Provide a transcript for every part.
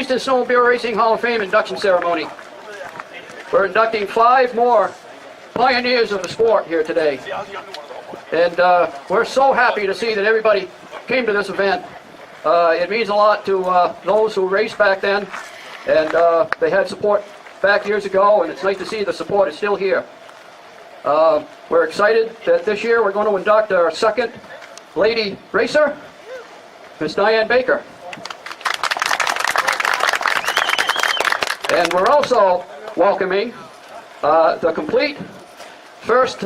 Eastern Snowmobile Racing Hall of Fame induction ceremony. We're inducting 5 more pioneers of the sport here today. And we're so happy to see that everybody came to this event. It means a lot to those who raced back then, and they had support back years ago, and it's nice to see the support is still here. We're excited that this year we're going to induct our second lady racer, Miss Diane Baker. And we're also welcoming the complete first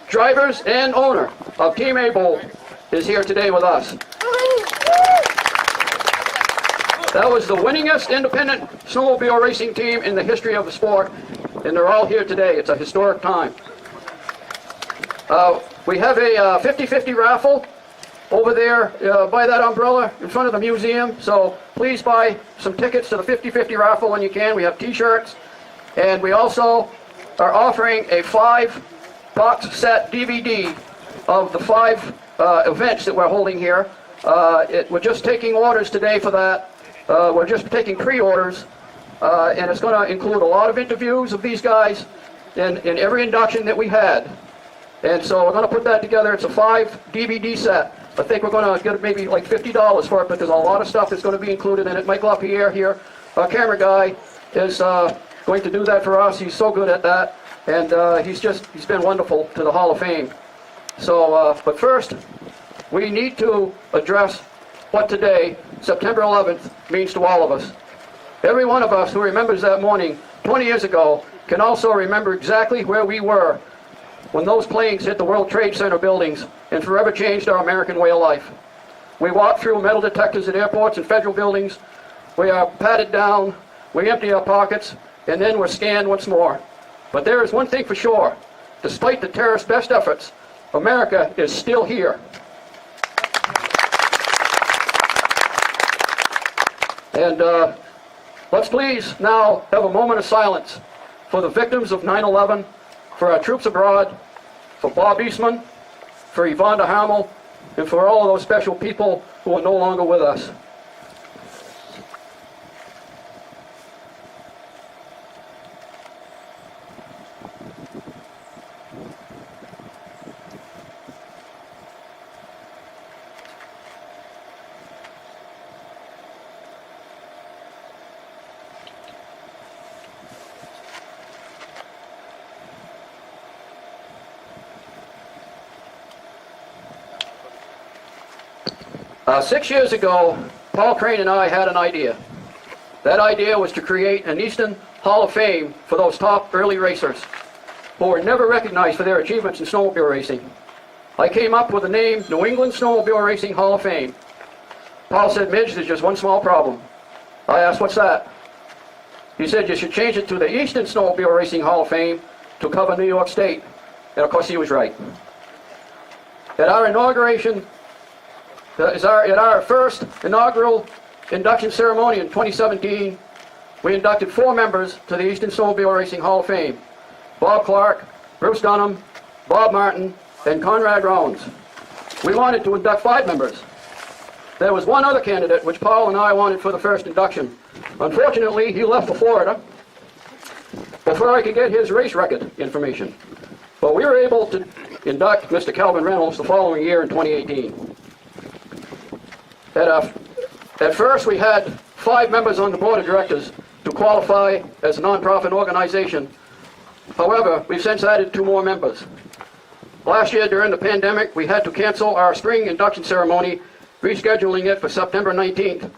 drivers and owner of Team A-Bold is here today with us. That was the winningest independent snowmobile racing team in the history of the sport, and they're all here today. It's a historic time. We have a 50-50 raffle over there by that umbrella in front of the museum, so please buy some tickets to the 50-50 raffle when you can. We have t-shirts, and we also are offering a 5-box set DVD of the 5 events that we're holding here. We're just taking orders today for that. We're just taking pre-orders, and it's going to include a lot of interviews of these guys in every induction that we had. And so we're going to put that together. It's a 5 DVD set. I think we're going to get maybe like $50 for it, but there's a lot of stuff that's going to be included in it. Mike LaPierre here, our camera guy, is going to do that for us. He's so good at that, and he's been wonderful to the Hall of Fame. So, but first, we need to address what today, September 11th, means to all of us. Every one of us who remembers that morning 20 years ago can also remember exactly where we were when those planes hit the World Trade Center buildings and forever changed our American way of life. We walk through metal detectors at airports and federal buildings. We are patted down, we empty our pockets, and then we're scanned once more. But there is one thing for sure. Despite the terrorists' best efforts, America is still here. And let's please now have a moment of silence for the victims of 9/11, for our troops abroad, for Bob Eastman, for Yvonne de Hamel, and for all of those special people who are no longer with us. 6 years ago, Paul Crane and I had an idea. That idea was to create an Easton Hall of Fame for those top early racers who were never recognized for their achievements in snowmobile racing. I came up with the name New England Snowmobile Racing Hall of Fame. Paul said, "Midge, there's just one small problem." I asked, "What's that?" He said, "You should change it to the Easton Snowmobile Racing Hall of Fame to cover New York State." And of course he was right. At our inauguration, at our first inaugural induction ceremony in 2017, we inducted 4 members to the Easton Snowmobile Racing Hall of Fame: Bob Clark, Bruce Dunham, Bob Martin, and Conrad Rollins. We wanted to induct 5 members. There was one other candidate which Paul and I wanted for the first induction. Unfortunately, he left for Florida before I could get his race record information. But we were able to induct Mr. Calvin Reynolds the following year in 2018. At first, we had 5 members on the board of directors to qualify as a nonprofit organization. However, we've since added 2 more members. Last year, during the pandemic, we had to cancel our spring induction ceremony, rescheduling it for September 19th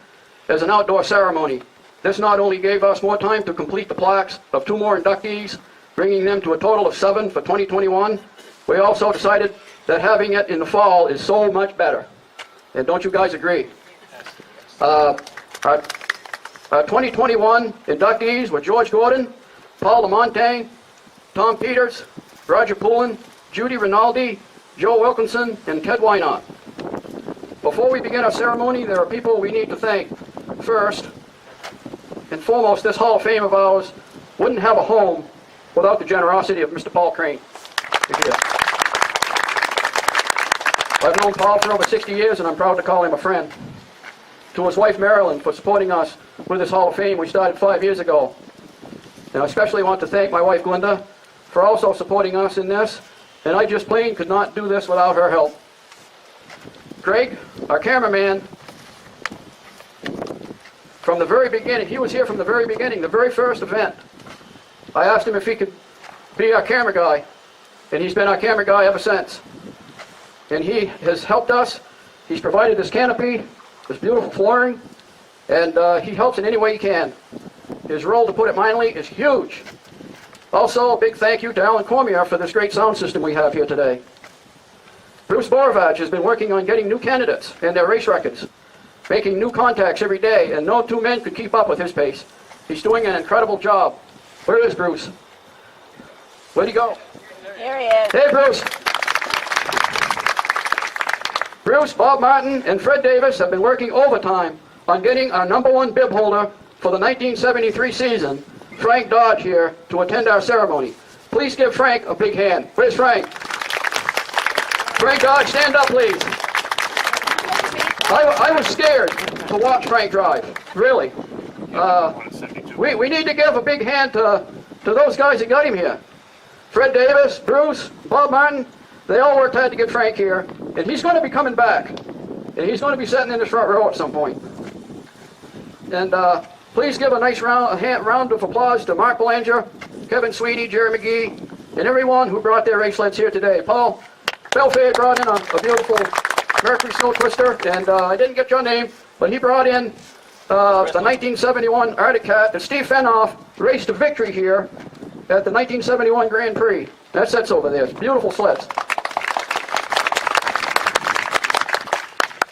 as an outdoor ceremony. This not only gave us more time to complete the plaques of 2 more inductees, bringing them to a total of 7 for 2021, we also decided that having it in the fall is so much better. And don't you guys agree? Our 2021 inductees were George Gordon, Paul Lamontagne, Tom Peters, Roger Poulin, Judy Rinaldi, Joe Wilkinson, and Ted Wynot. Before we begin our ceremony, there are people we need to thank. First and foremost, this Hall of Fame of ours wouldn't have a home without the generosity of Mr. Paul Crane. I've known Paul for over 60 years, and I'm proud to call him a friend. To his wife Marilyn for supporting us with this Hall of Fame we started 5 years ago. And I especially want to thank my wife Glenda for also supporting us in this, and I just plain could not do this without her help. Greg, our cameraman, from the very beginning, he was here from the very beginning, the very first event. I asked him if he could be our camera guy, and he's been our camera guy ever since. And he has helped us. He's provided this canopy, this beautiful flooring, and he helps in any way he can. His role, to put it mildly, is huge. Also, a big thank you to Alan Cormier for this great sound system we have here today. Bruce Borovach has been working on getting new candidates and their race records, making new contacts every day, and no two men could keep up with his pace. He's doing an incredible job. Where is Bruce? Where'd he go? Here he is. Hey, Bruce. Bruce, Bob Martin, and Fred Davis have been working overtime on getting our #1 bib holder for the 1973 season, Frank Dodge, here to attend our ceremony. Please give Frank a big hand. Where's Frank? Frank Dodge, stand up, please. I was scared to watch Frank drive, really. We need to give a big hand to those guys that got him here. Fred Davis, Bruce, Bob Martin, they all worked hard to get Frank here, and he's going to be coming back. And he's going to be sitting in this front row at some point. And please give a nice round of applause to Mark Belanger, Kevin Sweetie, Jerry McGee, and everyone who brought their race sleds here today. Paul Belfay brought in a beautiful Mercury Snow Twister, and I didn't get your name, but he brought in the 1971 Arctic Cat that Steve Fenoff raced to victory here at the 1971 Grand Prix. That set's over there. Beautiful sleds.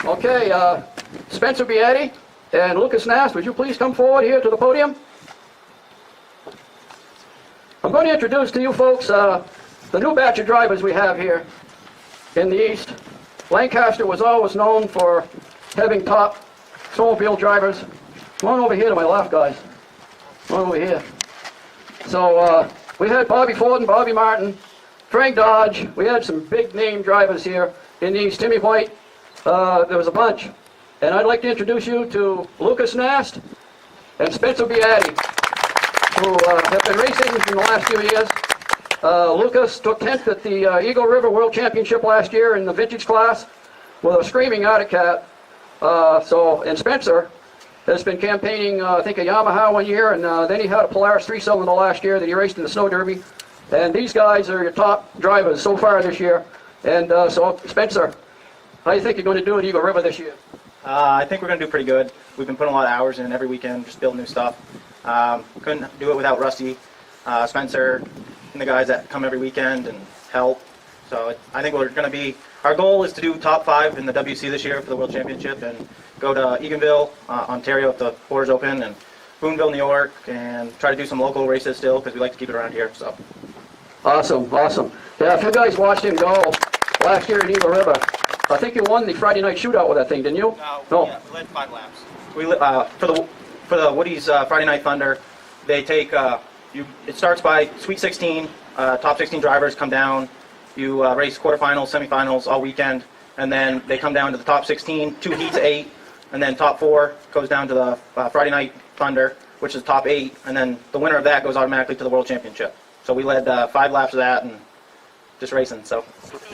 Okay, Spencer Beatty and Lucas Nast, would you please come forward here to the podium? I'm going to introduce to you folks the new batch of drivers we have here in the East. Lancaster was always known for having top snowmobile drivers. Come on over here to my left, guys. Come on over here. So we had Bobby Ford and Bobby Martin, Frank Dodge. We had some big name drivers here in the East. Timmy White. There was a bunch. And I'd like to introduce you to Lucas Nast and Spencer Beatty, who have been racing in the last few years. Lucas took 10th at the Eagle River World Championship last year in the vintage class with a screaming Arctic Cat. And Spencer has been campaigning, I think, a Yamaha one year, and then he had a Polaris 3-cylinder last year that he raced in the Snow Derby. And these guys are your top drivers so far this year. And so, Spencer, how do you think you're going to do at Eagle River this year? I think we're going to do pretty good. We've been putting a lot of hours in every weekend, just building new stuff. Couldn't do it without Rusty, Spencer, and the guys that come every weekend and help. So I think we're going to be, our goal is to do top 5 in the WC this year for the World Championship and go to Eganville, Ontario if the borders open, and Boonville, New York, and try to do some local races still because we like to keep it around here. So. Awesome, awesome. Yeah, if you guys watched him go last year at Eagle River, I think you won the Friday night shootout with that thing, didn't you? No. Yeah, we led 5 laps. For the Woody's Friday Night Thunder, they take it starts by Sweet 16. Top 16 drivers come down. You race quarterfinals, semifinals all weekend, and then they come down to the top 16, 2 heats of 8, and then top 4 goes down to the Friday Night Thunder, which is top 8, and then the winner of that goes automatically to the World Championship. So we led 5 laps of that and just racing. So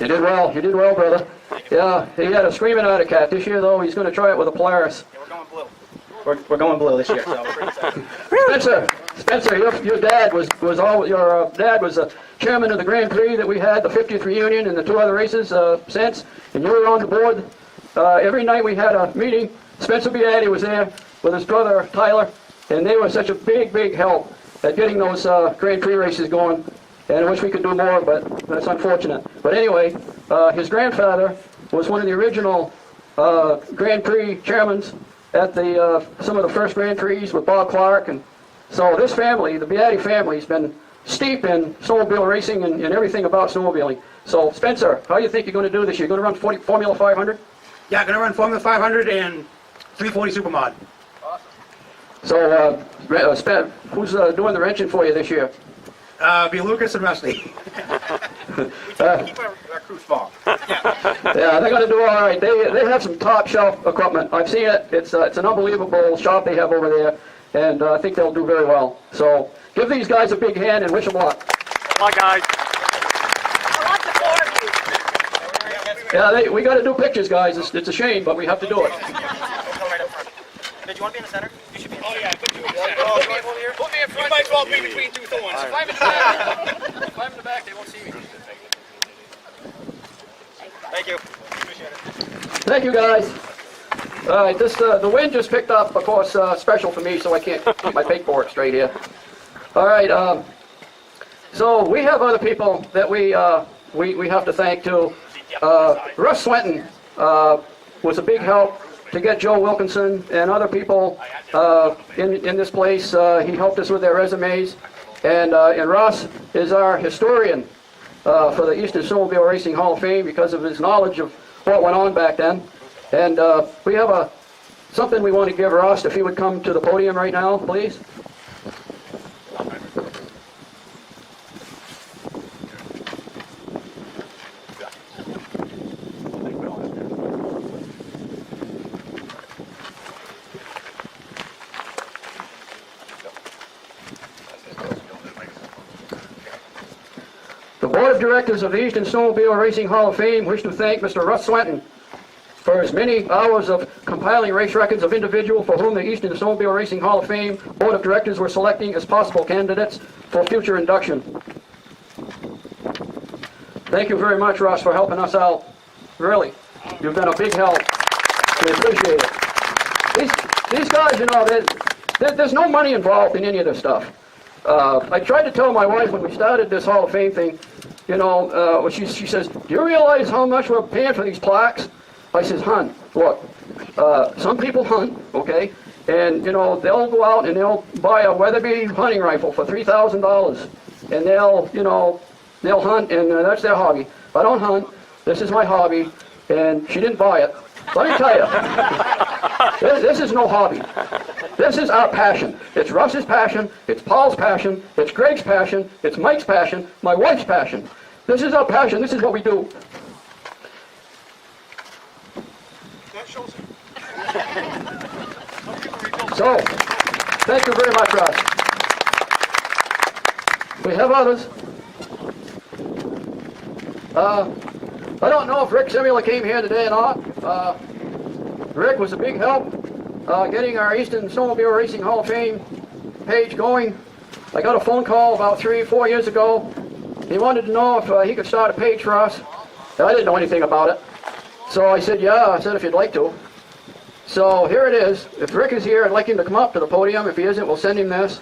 you did well, brother. Yeah, he had a screaming Arctic Cat. This year, though, he's going to try it with a Polaris. Yeah, we're going blue. We're going blue this year. So we're pretty excited. Spencer, your dad was a chairman of the Grand Prix that we had, the 50th reunion, and the 2 other races since. And you were on the board every night we had a meeting. Spencer Beatty was there with his brother Tyler, and they were such a big help at getting those Grand Prix races going. And I wish we could do more, but that's unfortunate. But anyway, his grandfather was one of the original Grand Prix chairmen at some of the first Grand Prix with Bob Clark. And so this family, the Beatty family, has been steep in snowmobile racing and everything about snowmobiling. So Spencer, how do you think you're going to do this year? You're going to run Formula 500? Yeah, going to run Formula 500 and 340 Supermod. Awesome. So who's doing the wrenching for you this year? Be Lucas and Rusty. Keep our crew small. Yeah, they're going to do all right. They have some top shelf equipment. I've seen it. It's an unbelievable shop they have over there. and I think they'll do very well. So give these guys a big hand and wish them luck. Come on, guys. Yeah, we got to do pictures, guys. It's a shame, but we have to do it. Did you want to be in the center? You should be in the center. Oh, yeah, put you in center. Put me in front. You might as well be between two thorns. If I'm in the back, they won't see me. Thank you. Thank you, guys. All right, the wind just picked up, of course, special for me, so I can't keep my paperwork straight here. All right, so we have other people that we have to thank too. Russ Swenton was a big help to get Joe Wilkinson and other people in this place. He helped us with their resumes, and Russ is our historian for the Eastern Snowmobile Racing Hall of Fame because of his knowledge of what went on back then. And we have something we want to give Russ, if he would come to the podium right now, please. The Board of Directors of the Eastern Snowmobile Racing Hall of Fame wish to thank Mr. Russ Swenton for his many hours of compiling race records of individuals for whom the Eastern Snowmobile Racing Hall of Fame Board of Directors were selecting as possible candidates for future induction. Thank you very much, Russ, for helping us out. Really, you've been a big help. We appreciate it. These guys, you know, there's no money involved in any of this stuff. I tried to tell my wife when we started this Hall of Fame thing, you know, she says, do you realize how much we're paying for these plaques? I says, hon, look, some people hunt, okay, and, you know, they'll go out and they'll buy a Weatherby hunting rifle for $3,000, and they'll hunt, and that's their hobby. I don't hunt. This is my hobby, and she didn't buy it. Let me tell you, this is no hobby. This is our passion. It's Russ's passion, it's Paul's passion, it's Greg's passion, it's Mike's passion, my wife's passion. This is our passion. This is what we do. So, thank you very much, Russ. We have others. I don't know if Rick Simula came here today or not. Rick was a big help getting our Eastern Snowmobile Racing Hall of Fame page going. I got a phone call about 3 or 4 years ago. He wanted to know if he could start a page for us. I didn't know anything about it. So I said, yeah. I said, if you'd like to. So here it is. If Rick is here, I'd like him to come up to the podium. If he isn't, we'll send him this.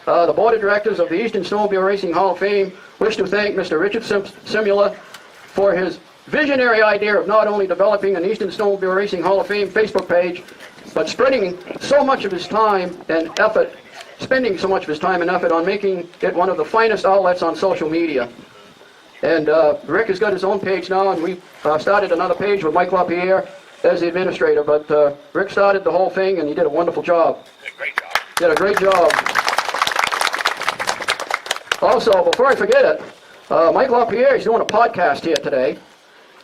The Board of Directors of the Eastern Snowmobile Racing Hall of Fame wish to thank Mr. Richard Simula for his visionary idea of not only developing an Eastern Snowmobile Racing Hall of Fame Facebook page, but spending so much of his time and effort on making it one of the finest outlets on social media. And Rick has got his own page now, and we started another page with Mike LaPierre as the administrator, but Rick started the whole thing, and he did a wonderful job. Did a great job. Also, before I forget it, Mike LaPierre is doing a podcast here today,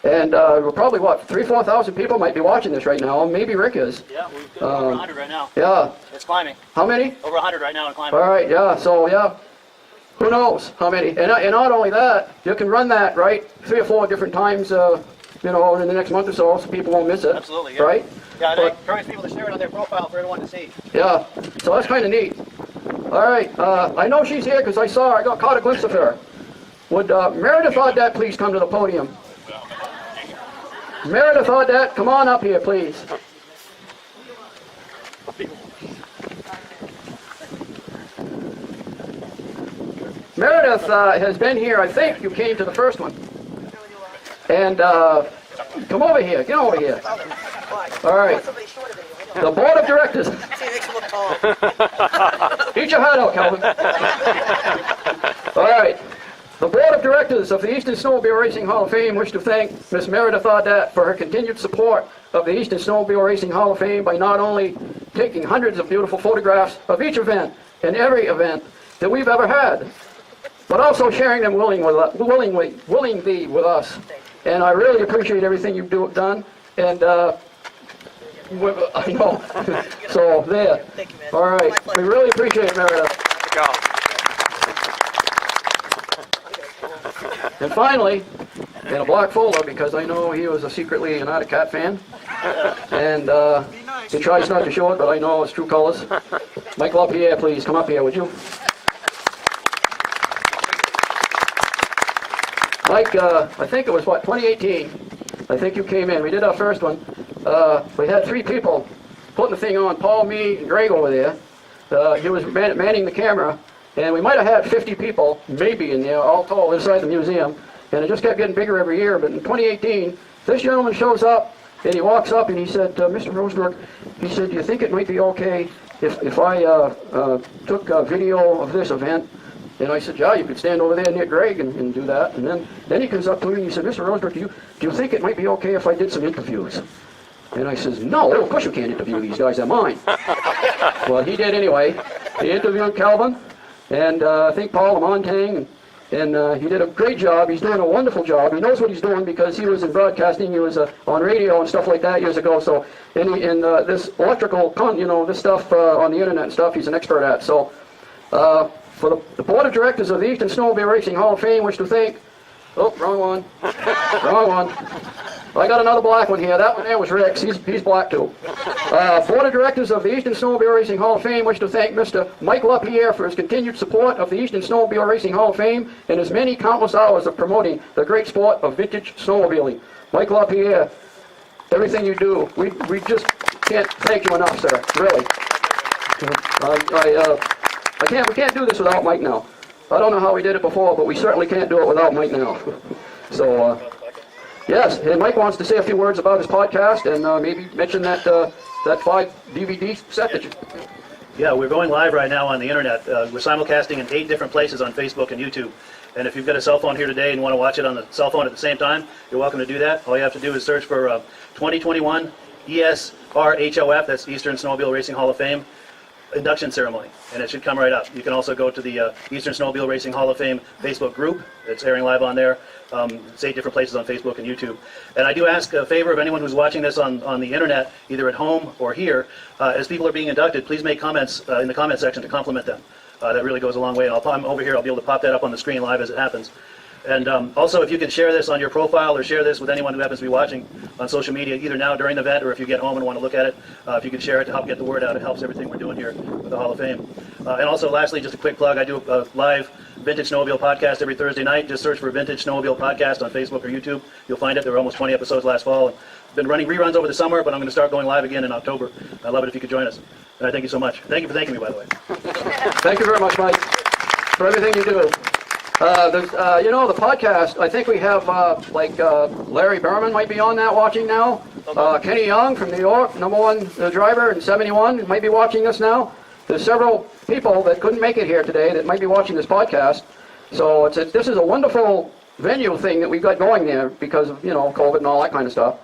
and we're probably, 3,000-4,000 people might be watching this right now. Maybe Rick is. Yeah, we've got over 100 right now. Yeah. It's climbing. How many? Over 100 right now and climbing. All right, yeah, so yeah. Who knows how many? And not only that, you can run that, right, 3 or 4 different times, in the next month or so people won't miss it. Absolutely, yeah. Right? Yeah, and I encourage people to share it on their profile for everyone to see. Yeah, so that's kind of neat. All right, I know she's here because I caught a glimpse of her. Would Meredith Audette please come to the podium? Meredith Audette, come on up here, please. Meredith has been here, I think you came to the first one. And come over here, get over here. All right. The Board of Directors. Eat your heart out, Calvin. All right. The Board of Directors of the Eastern Snowmobile Racing Hall of Fame wish to thank Ms. Meredith Audette for her continued support of the Eastern Snowmobile Racing Hall of Fame by not only taking hundreds of beautiful photographs of each event and every event that we've ever had, but also sharing them willingly with us. And I really appreciate everything you've done. And I know. So, there. All right. We really appreciate it, Meredith. And finally, in a black folder, because I know he was secretly an Arctic Cat fan, and he tries not to show it, but I know it's true colors. Mike LaPierre, please come up here, would you? Mike, I think it was, 2018? I think you came in. We did our first one. We had 3 people putting the thing on, Paul, me, and Greg over there. He was manning the camera, and we might have had 50 people, maybe, in there, all told, inside the museum. And it just kept getting bigger every year. But in 2018, this gentleman shows up, and he walks up, and he said, Mr. Roseberg, he said, do you think it might be okay if I took a video of this event? And I said, yeah, you could stand over there near Greg and do that. And then he comes up to me and he said, Mr. Roseberg, do you think it might be okay if I did some interviews? And I says, no, of course you can't interview these guys, they're mine. Well, he did anyway. He interviewed Calvin, and I think Paul Montang, and he did a great job. He's doing a wonderful job. He knows what he's doing because he was in broadcasting. He was on radio and stuff like that years ago. So in this electrical, this stuff on the internet and stuff, he's an expert at. So for the Board of Directors of the Eastern Snowmobile Racing Hall of Fame, wish to thank, oh, wrong one, wrong one. I got another black one here. That one there was Rick's. He's black too. Board of Directors of the Eastern Snowmobile Racing Hall of Fame wish to thank Mr. Mike LaPierre for his continued support of the Eastern Snowmobile Racing Hall of Fame and his many countless hours of promoting the great sport of vintage snowmobiling. Mike LaPierre, everything you do, we just can't thank you enough, sir. Really. We can't do this without Mike now. I don't know how we did it before, but we certainly can't do it without Mike now. So. Yes, and Mike wants to say a few words about his podcast and maybe mention that 5 DVD set that you... Yeah, we're going live right now on the internet. We're simulcasting in 8 different places on Facebook and YouTube. And if you've got a cell phone here today and want to watch it on the cell phone at the same time, you're welcome to do that. All you have to do is search for 2021 ESRHOF, that's Eastern Snowmobile Racing Hall of Fame, Induction Ceremony, and it should come right up. You can also go to the Eastern Snowmobile Racing Hall of Fame Facebook group. It's airing live on there. It's 8 different places on Facebook and YouTube. And I do ask a favor of anyone who's watching this on the internet, either at home or here, as people are being inducted, please make comments in the comment section to compliment them. That really goes a long way. And I'm over here, I'll be able to pop that up on the screen live as it happens. And also, if you can share this on your profile or share this with anyone who happens to be watching on social media, either now during the event or if you get home and want to look at it, if you can share it to help get the word out, it helps everything we're doing here with the Hall of Fame. And also, lastly, just a quick plug, I do a live Vintage Snowmobile podcast every Thursday night. Just search for Vintage Snowmobile Podcast on Facebook or YouTube. You'll find it. There were almost 20 episodes last fall. I've been running reruns over the summer, but I'm going to start going live again in October. I'd love it if you could join us. And I thank you so much. Thank you for thanking me, by the way. Thank you very much, Mike, for everything you do. The podcast, I think we have, Larry Berman might be on that watching now. Kenny Young from New York, #1 driver in 71, might be watching this now. There's several people that couldn't make it here today that might be watching this podcast. So this is a wonderful venue thing that we've got going there because of, COVID and all that kind of stuff.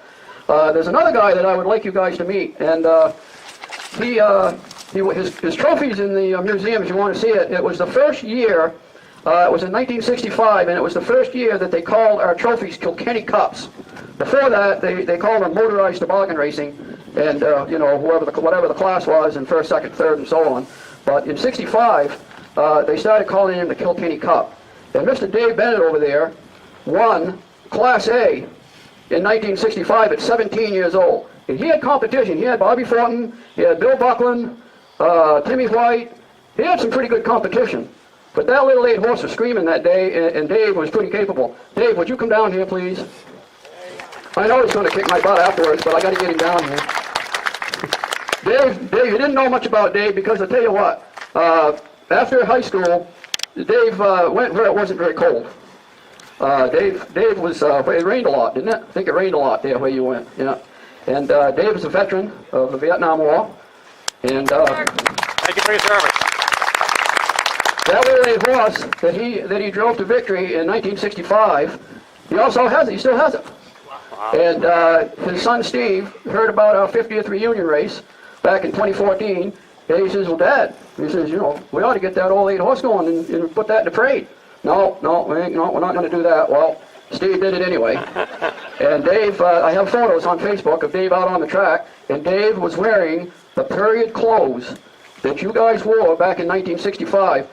There's another guy that I would like you guys to meet, and his trophies in the museum, if you want to see it. It was the first year. It was in 1965, and it was the first year that they called our trophies Kilkenny Cups. Before that, they called them motorized toboggan racing, and whatever the class was, in first, second, third, and so on. But in '65, they started calling him the Kilkenny Cup. And Mr. Dave Bennett over there won Class A in 1965 at 17 years old. And he had competition. He had Bobby Thornton, he had Bill Buckland, Timmy White. He had some pretty good competition. But that little 8 horse was screaming that day, and Dave was pretty capable. Dave, would you come down here, please? I know he's going to kick my butt afterwards, but I got to get him down here. Dave, you didn't know much about Dave because I'll tell you what. After high school, Dave went where it wasn't very cold. Dave was, it rained a lot, didn't it? I think it rained a lot there where you went, yeah. And Dave is a veteran of the Vietnam War. And thank you for your service. That little 8 horse that he drove to victory in 1965, he still has it. Wow. And his son Steve heard about our 50th reunion race back in 2014, and he says, well, Dad, he says, we ought to get that old 8 horse going and put that in the parade. No, we're not going to do that. Well, Steve did it anyway. And Dave, I have photos on Facebook of Dave out on the track, and Dave was wearing the period clothes that you guys wore back in 1965.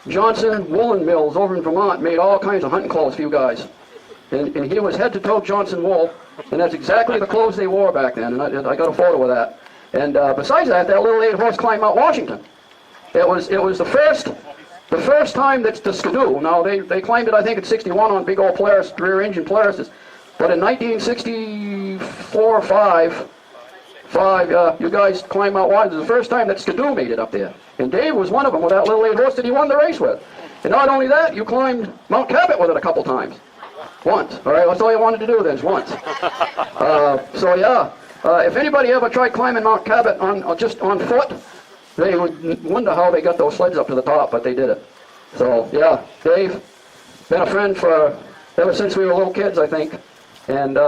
Johnson Woolen Mills over in Vermont made all kinds of hunting clothes for you guys. And he was head to toe Johnson wool, and that's exactly the clothes they wore back then, and I got a photo of that. And besides that, that little 8-horse climbed Mount Washington. It was the first time that the Skidoo, now they climbed it I think at 61 on big old Polaris, rear engine Polarises, but in 1964 5, you guys climbed Mount Washington. It was the first time that Skidoo made it up there. And Dave was one of them with that little 8-horse that he won the race with. And not only that, you climbed Mount Cabot with it a couple times. Once. All right, that's all you wanted to do then, is once. So yeah, if anybody ever tried climbing Mount Cabot just on foot, they would wonder how they got those sleds up to the top, but they did it. So yeah, Dave, been a friend for ever since we were little kids, I think, and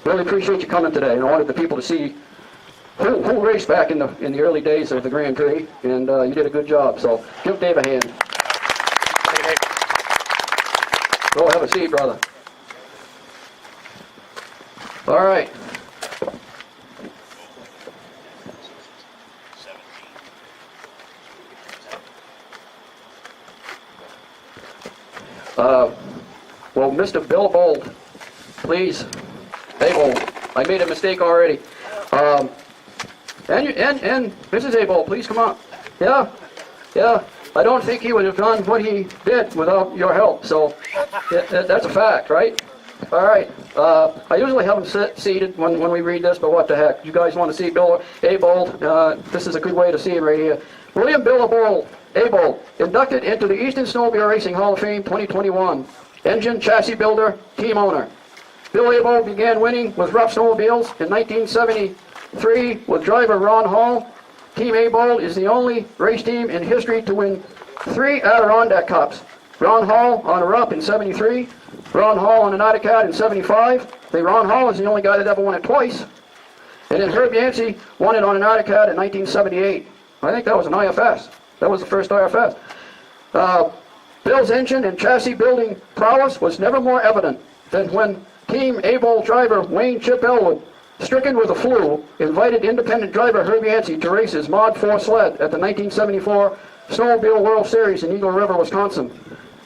really appreciate you coming today. And I wanted the people to see who raced back in the early days of the Grand Prix, and you did a good job. So give Dave a hand. Go have a seat, brother. All right. Well, Mr. Bill Bold, please. Hey, Bold, I made a mistake already. And Mrs. Abold, please come on. Yeah. I don't think he would have done what he did without your help, so that's a fact, right? All right. I usually have them seated when we read this, but what the heck? You guys want to see Bill Abold? This is a good way to see him right here. William Bill Abold, inducted into the Eastern Snowmobile Racing Hall of Fame 2021. Engine, chassis builder, team owner. Bill Abold began winning with rough snowmobiles in 1973 with driver Ron Hall. Team Abold is the only race team in history to win 3 Adirondack Cups. Ron Hall on a Rupp in 73, Ron Hall on an Adicat in 75. Ron Hall is the only guy that ever won it twice. And then Herb Yancey won it on an Adicat in 1978. I think that was an IFS. That was the first IFS. Bill's engine and chassis building prowess was never more evident than when Team Abold driver Wayne Chip Elwood, stricken with a flu, invited independent driver Herb Yancey to race his Mod 4 sled at the 1974 Snowmobile World Series in Eagle River, Wisconsin.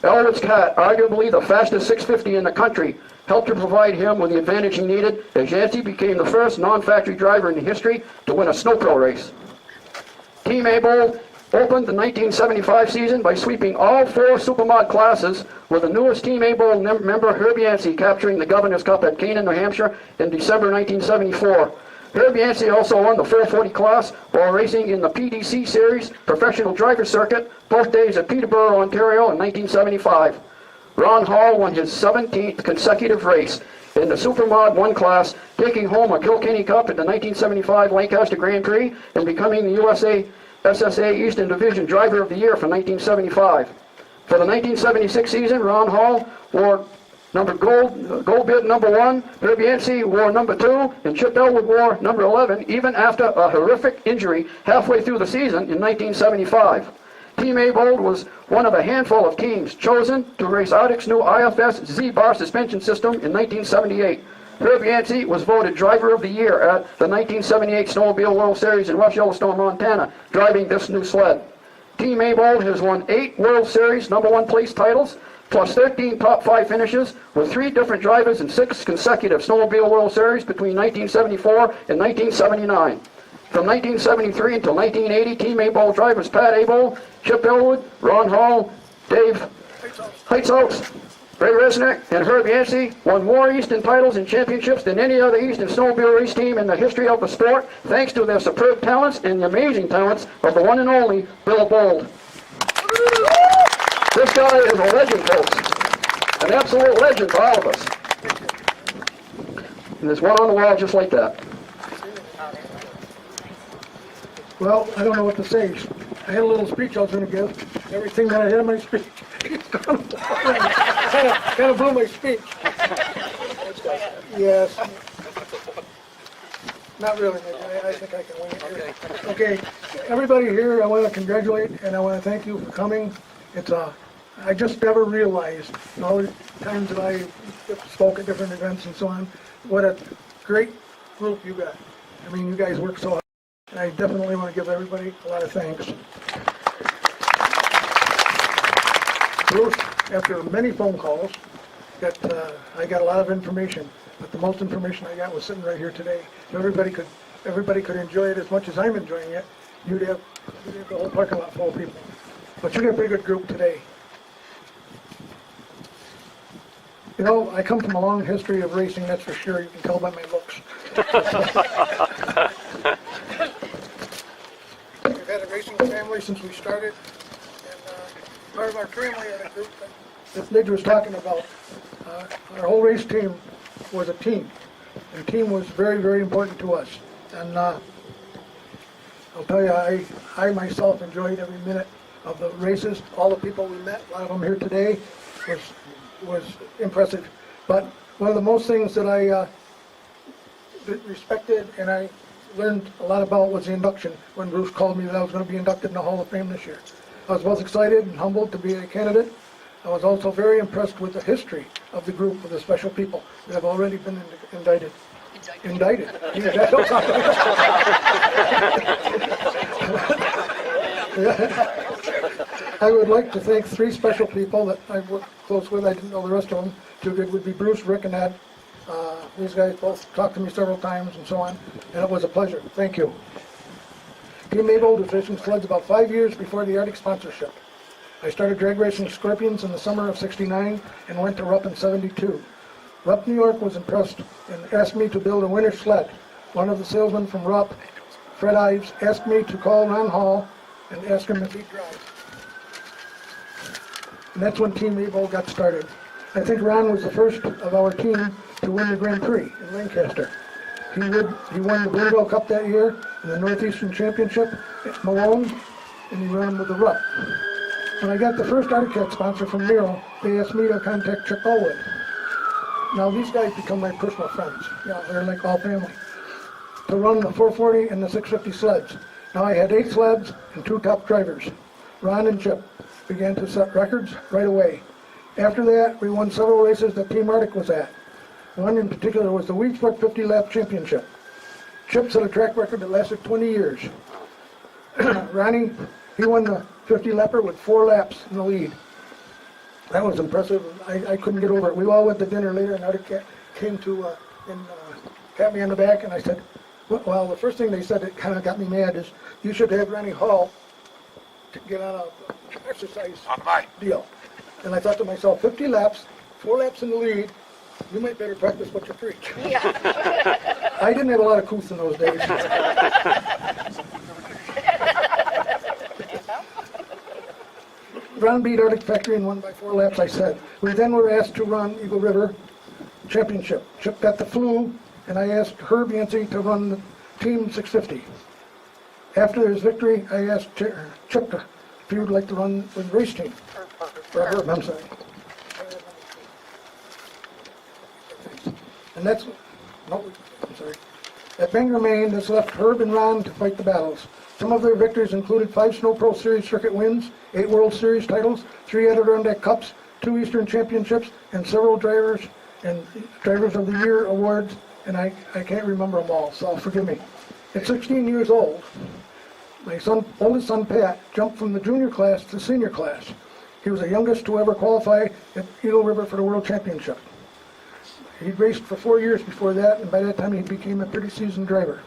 Elwood's cat, arguably the fastest 650 in the country, helped to provide him with the advantage he needed as Yancey became the first non-factory driver in history to win a snow pro race. Team Abold opened the 1975 season by sweeping all 4 Supermod classes, with the newest Team Abold member Herb Yancey capturing the Governor's Cup at Canaan, New Hampshire in December 1974. Herb Yancey also won the 440 class while racing in the PDC Series professional driver circuit, both days at Peterborough, Ontario in 1975. Ron Hall won his 17th consecutive race in the Supermod 1 class, taking home a Kilkenny Cup at the 1975 Lancaster Grand Prix and becoming the USA SSA Eastern Division Driver of the Year for 1975. For the 1976 season, Ron Hall wore gold bid number 1, Herb Yancey wore number 2, and Chip Elwood wore number 11, even after a horrific injury halfway through the season in 1975. Team Abold was one of a handful of teams chosen to race Ardic's new IFS Z-Bar suspension system in 1978. Herb Yancey was voted Driver of the Year at the 1978 Snowmobile World Series in West Yellowstone, Montana, driving this new sled. Team Abold has won 8 World Series number 1 place titles, plus 13 top 5 finishes, with 3 different drivers in 6 consecutive Snowmobile World Series between 1974 and 1979. From 1973 until 1980, Team Abold drivers Pat Abold, Chip Elwood, Ron Hall, Dave Heitzholz, Ray Resnick, and Herb Yancey won more Eastern titles and championships than any other Eastern snowmobile race team in the history of the sport, thanks to their superb talents and the amazing talents of the one and only Bill Bold. This guy is a legend, folks. An absolute legend for all of us. And there's one on the wall just like that. Well, I don't know what to say. I had a little speech I was going to give. Everything that I had in my speech kind of blew my speech. Yes. Not really. I think I can win it here. Okay. Everybody here, I want to congratulate and I want to thank you for coming. It's a I just never realized, all the times that I spoke at different events and so on, what a great group you got. I mean, you guys work so hard. And I definitely want to give everybody a lot of thanks. Bruce, after many phone calls, I got a lot of information, but the most information I got was sitting right here today. If everybody could enjoy it as much as I'm enjoying it, you'd have the whole parking lot full of people. But you got a pretty good group today. You know, I come from a long history of racing, that's for sure. You can tell by my looks. We've had a racing family since we started, and part of our family and a group that Midge was talking about, our whole race team was a team, and team was very, very important to us. And I'll tell you, I myself enjoyed every minute of the races. All the people we met, a lot of them here today, was impressive. But one of the most things that I respected and I learned a lot about was the induction when Bruce called me that I was going to be inducted in the Hall of Fame this year. I was both excited and humbled to be a candidate. I was also very impressed with the history of the group of the special people that have already been indicted. Indicted. Yeah, that's no problem. I would like to thank 3 special people that I've worked close with. I didn't know the rest of them too good. Would be Bruce, Rick, and Ed. These guys both talked to me several times and so on, and it was a pleasure. Thank you. Team Mabel was racing sleds about 5 years before the Arctic sponsorship. I started drag racing Scorpions in the summer of '69 and went to Rupp in '72. Rupp, New York was impressed and asked me to build a winter sled. One of the salesmen from Rupp, Fred Ives, asked me to call Ron Hall and ask him if he'd drive. And that's when Team Mabel got started. I think Ron was the first of our team to win the Grand Prix in Lancaster. He won the Bluebell Cup that year and the Northeastern Championship at Malone, and he ran with the Rupp. When I got the first Arctic sponsor from Miro, they asked me to contact Chuck Allwood. Now these guys become my personal friends. You know, they're like all family. To run the 440 and the 650 sleds. Now I had 8 sleds and 2 top drivers. Ron and Chip began to set records right away. After that, we won several races that Team Arctic was at. One in particular was the Weedsport 50-lap championship. Chip set a track record that lasted 20 years. Ronnie, he won the 50-lapper with 4 laps in the lead. That was impressive. I couldn't get over it. We all went to dinner later, and Arctic came to and pat me on the back, and I said, well, the first thing they said that kind of got me mad is, you should have Ronnie Hall to get on a exercise deal. And I thought to myself, 50 laps, 4 laps in the lead, you might better practice what you preach. Yeah. I didn't have a lot of couth in those days. Ron beat Arctic Factory and won by 4 laps, I said. We then were asked to run Eagle River Championship. Chip got the flu, and I asked Herb Yancey to run the Team 650. After his victory, I asked Chip if he would like to run with the race team. Or Herb, I'm sorry. And that's, no, I'm sorry. At Bangor, Maine, this left Herb and Ron to fight the battles. Some of their victories included 5 Snow Pro Series circuit wins, 8 World Series titles, 3 Adirondack Cups, 2 Eastern Championships, and several Drivers of the Year awards, and I can't remember them all, so forgive me. At 16 years old, my oldest son, Pat, jumped from the junior class to senior class. He was the youngest to ever qualify at Eagle River for the World Championship. He raced for 4 years before that, and by that time he became a pretty seasoned driver.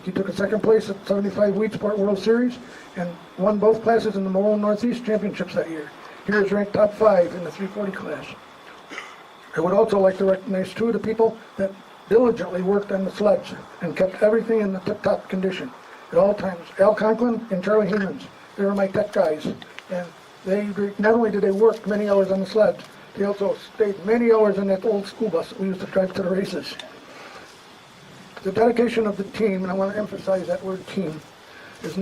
He took a second place at 75 Weedsport World Series and won both classes in the Malone Northeast Championships that year. He was ranked top 5 in the 340 class. I would also like to recognize 2 of the people that diligently worked on the sleds and kept everything in the tip-top condition at all times. Al Conklin and Charlie Hemans. They were my tech guys. And not only did they work many hours on the sleds, they also stayed many hours in that old school bus that we used to drive to the races. The dedication of the team, and I want to emphasize that word team, has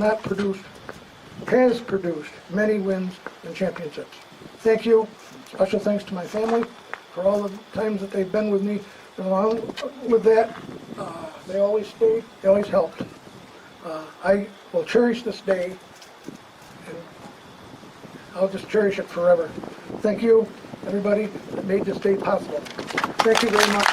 produced many wins and championships. Thank you. Special thanks to my family for all the times that they've been with me. Along with that, they always stayed, they always helped. I will cherish this day, and I'll just cherish it forever. Thank you, everybody that made this day possible. Thank you very much.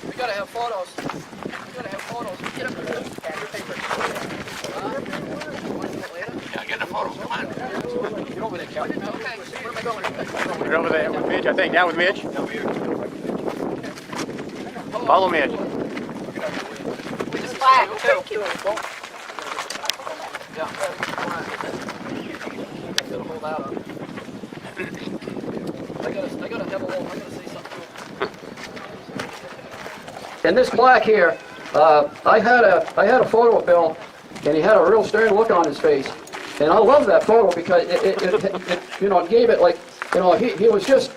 We gotta have photos. We gotta have photos. Get up there. Your paper. Want to do it later? Yeah, get a photo. Come on. Get over there, Kelly. Okay. Where am I going? You're over there with Midge, I think. Down with Midge. Follow Midge. Just flag, too. Yeah. Gotta hold that up. I gotta have a little, I gotta say something to him. In this plaque here, I had a photo of Bill, and he had a real stern look on his face. And I love that photo because it gave it like, he was just,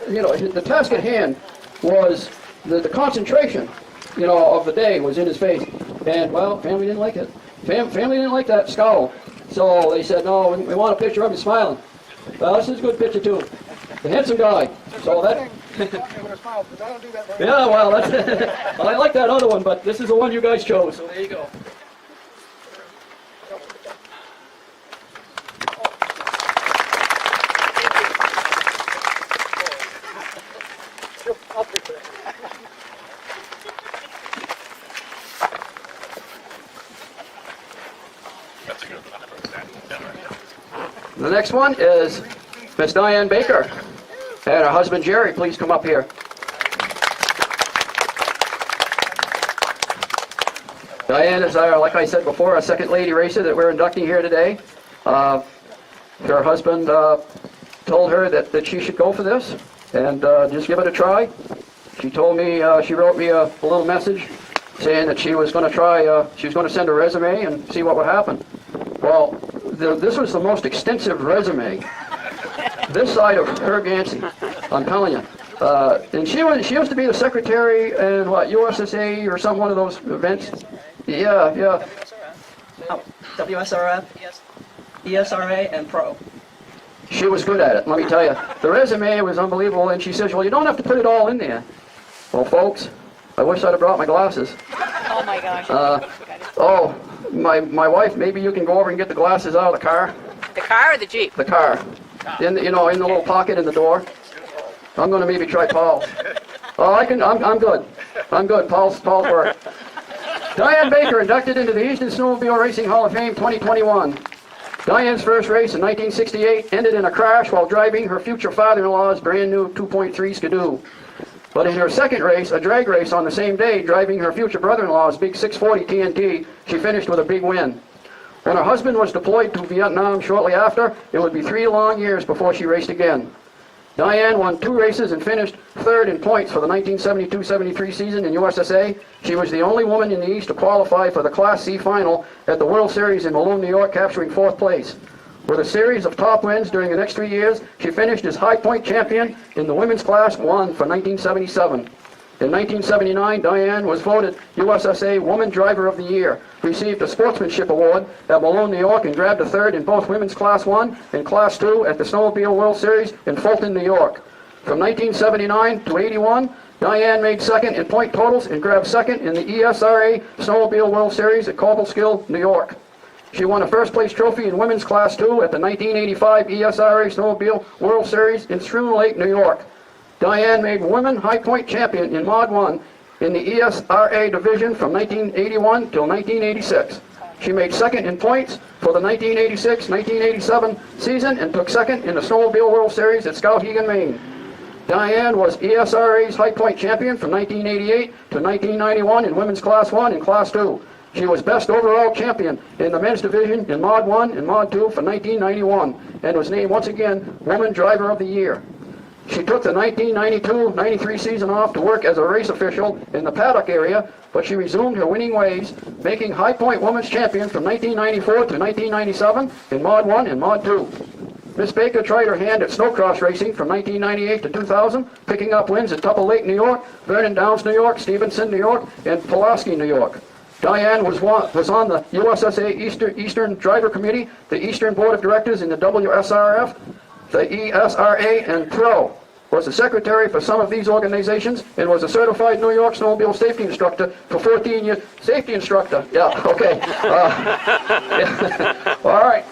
the task at hand was the concentration, of the day was in his face. And, well, family didn't like it. Family didn't like that scowl. So they said, no, we want a picture of him smiling. Well, this is a good picture, too. The handsome guy. So that... Yeah, well, that's, I like that other one, but this is the one you guys chose. So there you go. The next one is Miss Diane Baker and her husband Jerry. Please come up here. Diane is our, like I said before, our second lady racer that we're inducting here today. Her husband told her that she should go for this and just give it a try. She told me, she wrote me a little message saying that she was going to try, she was going to send a resume and see what would happen. Well, this was the most extensive resume this side of her Gansey, I'm telling you. And she used to be the secretary in USSA or some one of those events. Yeah. Oh, WSRF, ESRA, and Pro. She was good at it, let me tell you. The resume was unbelievable, and she says, well, you don't have to put it all in there. Well, folks, I wish I'd have brought my glasses. Oh my gosh. Oh, my wife, maybe you can go over and get the glasses out of the car. The car or the Jeep? The car. In the little pocket in the door. I'm going to maybe try Paul's. Oh, I'm good. I'm good. Paul's work. Diane Baker inducted into the Eastern Snowmobile Racing Hall of Fame 2021. Diane's first race in 1968 ended in a crash while driving her future father-in-law's brand new 2.3 Skidoo. But in her second race, a drag race on the same day, driving her future brother-in-law's big 640 TNT, she finished with a big win. When her husband was deployed to Vietnam shortly after, it would be 3 long years before she raced again. Diane won 2 races and finished third in points for the 1972-73 season in USSA. She was the only woman in the East to qualify for the Class C final at the World Series in Malone, New York, capturing 4th place. With a series of top wins during the next 3 years, she finished as high point champion in the women's Class 1 for 1977. In 1979, Diane was voted USSA Woman Driver of the Year, received a Sportsmanship Award at Malone, New York, and grabbed a third in both women's Class 1 and Class 2 at the Snowmobile World Series in Fulton, New York. From 1979 to 81, Diane made second in point totals and grabbed second in the ESRA Snowmobile World Series at Cobleskill, New York. She won a first-place trophy in women's Class 2 at the 1985 ESRA Snowmobile World Series in Schroon Lake, New York. Diane made women high point champion in Mod 1 in the ESRA division from 1981 till 1986. She made second in points for the 1986-1987 season and took second in the Snowmobile World Series at Skowhegan, Maine. Diane was ESRA's high point champion from 1988 to 1991 in women's Class 1 and Class 2. She was best overall champion in the men's division in Mod 1 and Mod 2 for 1991 and was named once again Woman Driver of the Year. She took the 1992-93 season off to work as a race official in the paddock area, but she resumed her winning ways, making high point women's champion from 1994 to 1997 in Mod 1 and Mod 2. Miss Baker tried her hand at snowcross racing from 1998 to 2000, picking up wins at Tupper Lake, New York, Vernon Downs, New York, Stevenson, New York, and Pulaski, New York. Diane was on the USSA Eastern Driver Committee, the Eastern Board of Directors in the WSRF, the ESRA, and Pro. was the secretary for some of these organizations, and was a certified New York snowmobile safety instructor for 14 years. Safety instructor, yeah, okay. Yeah. All right.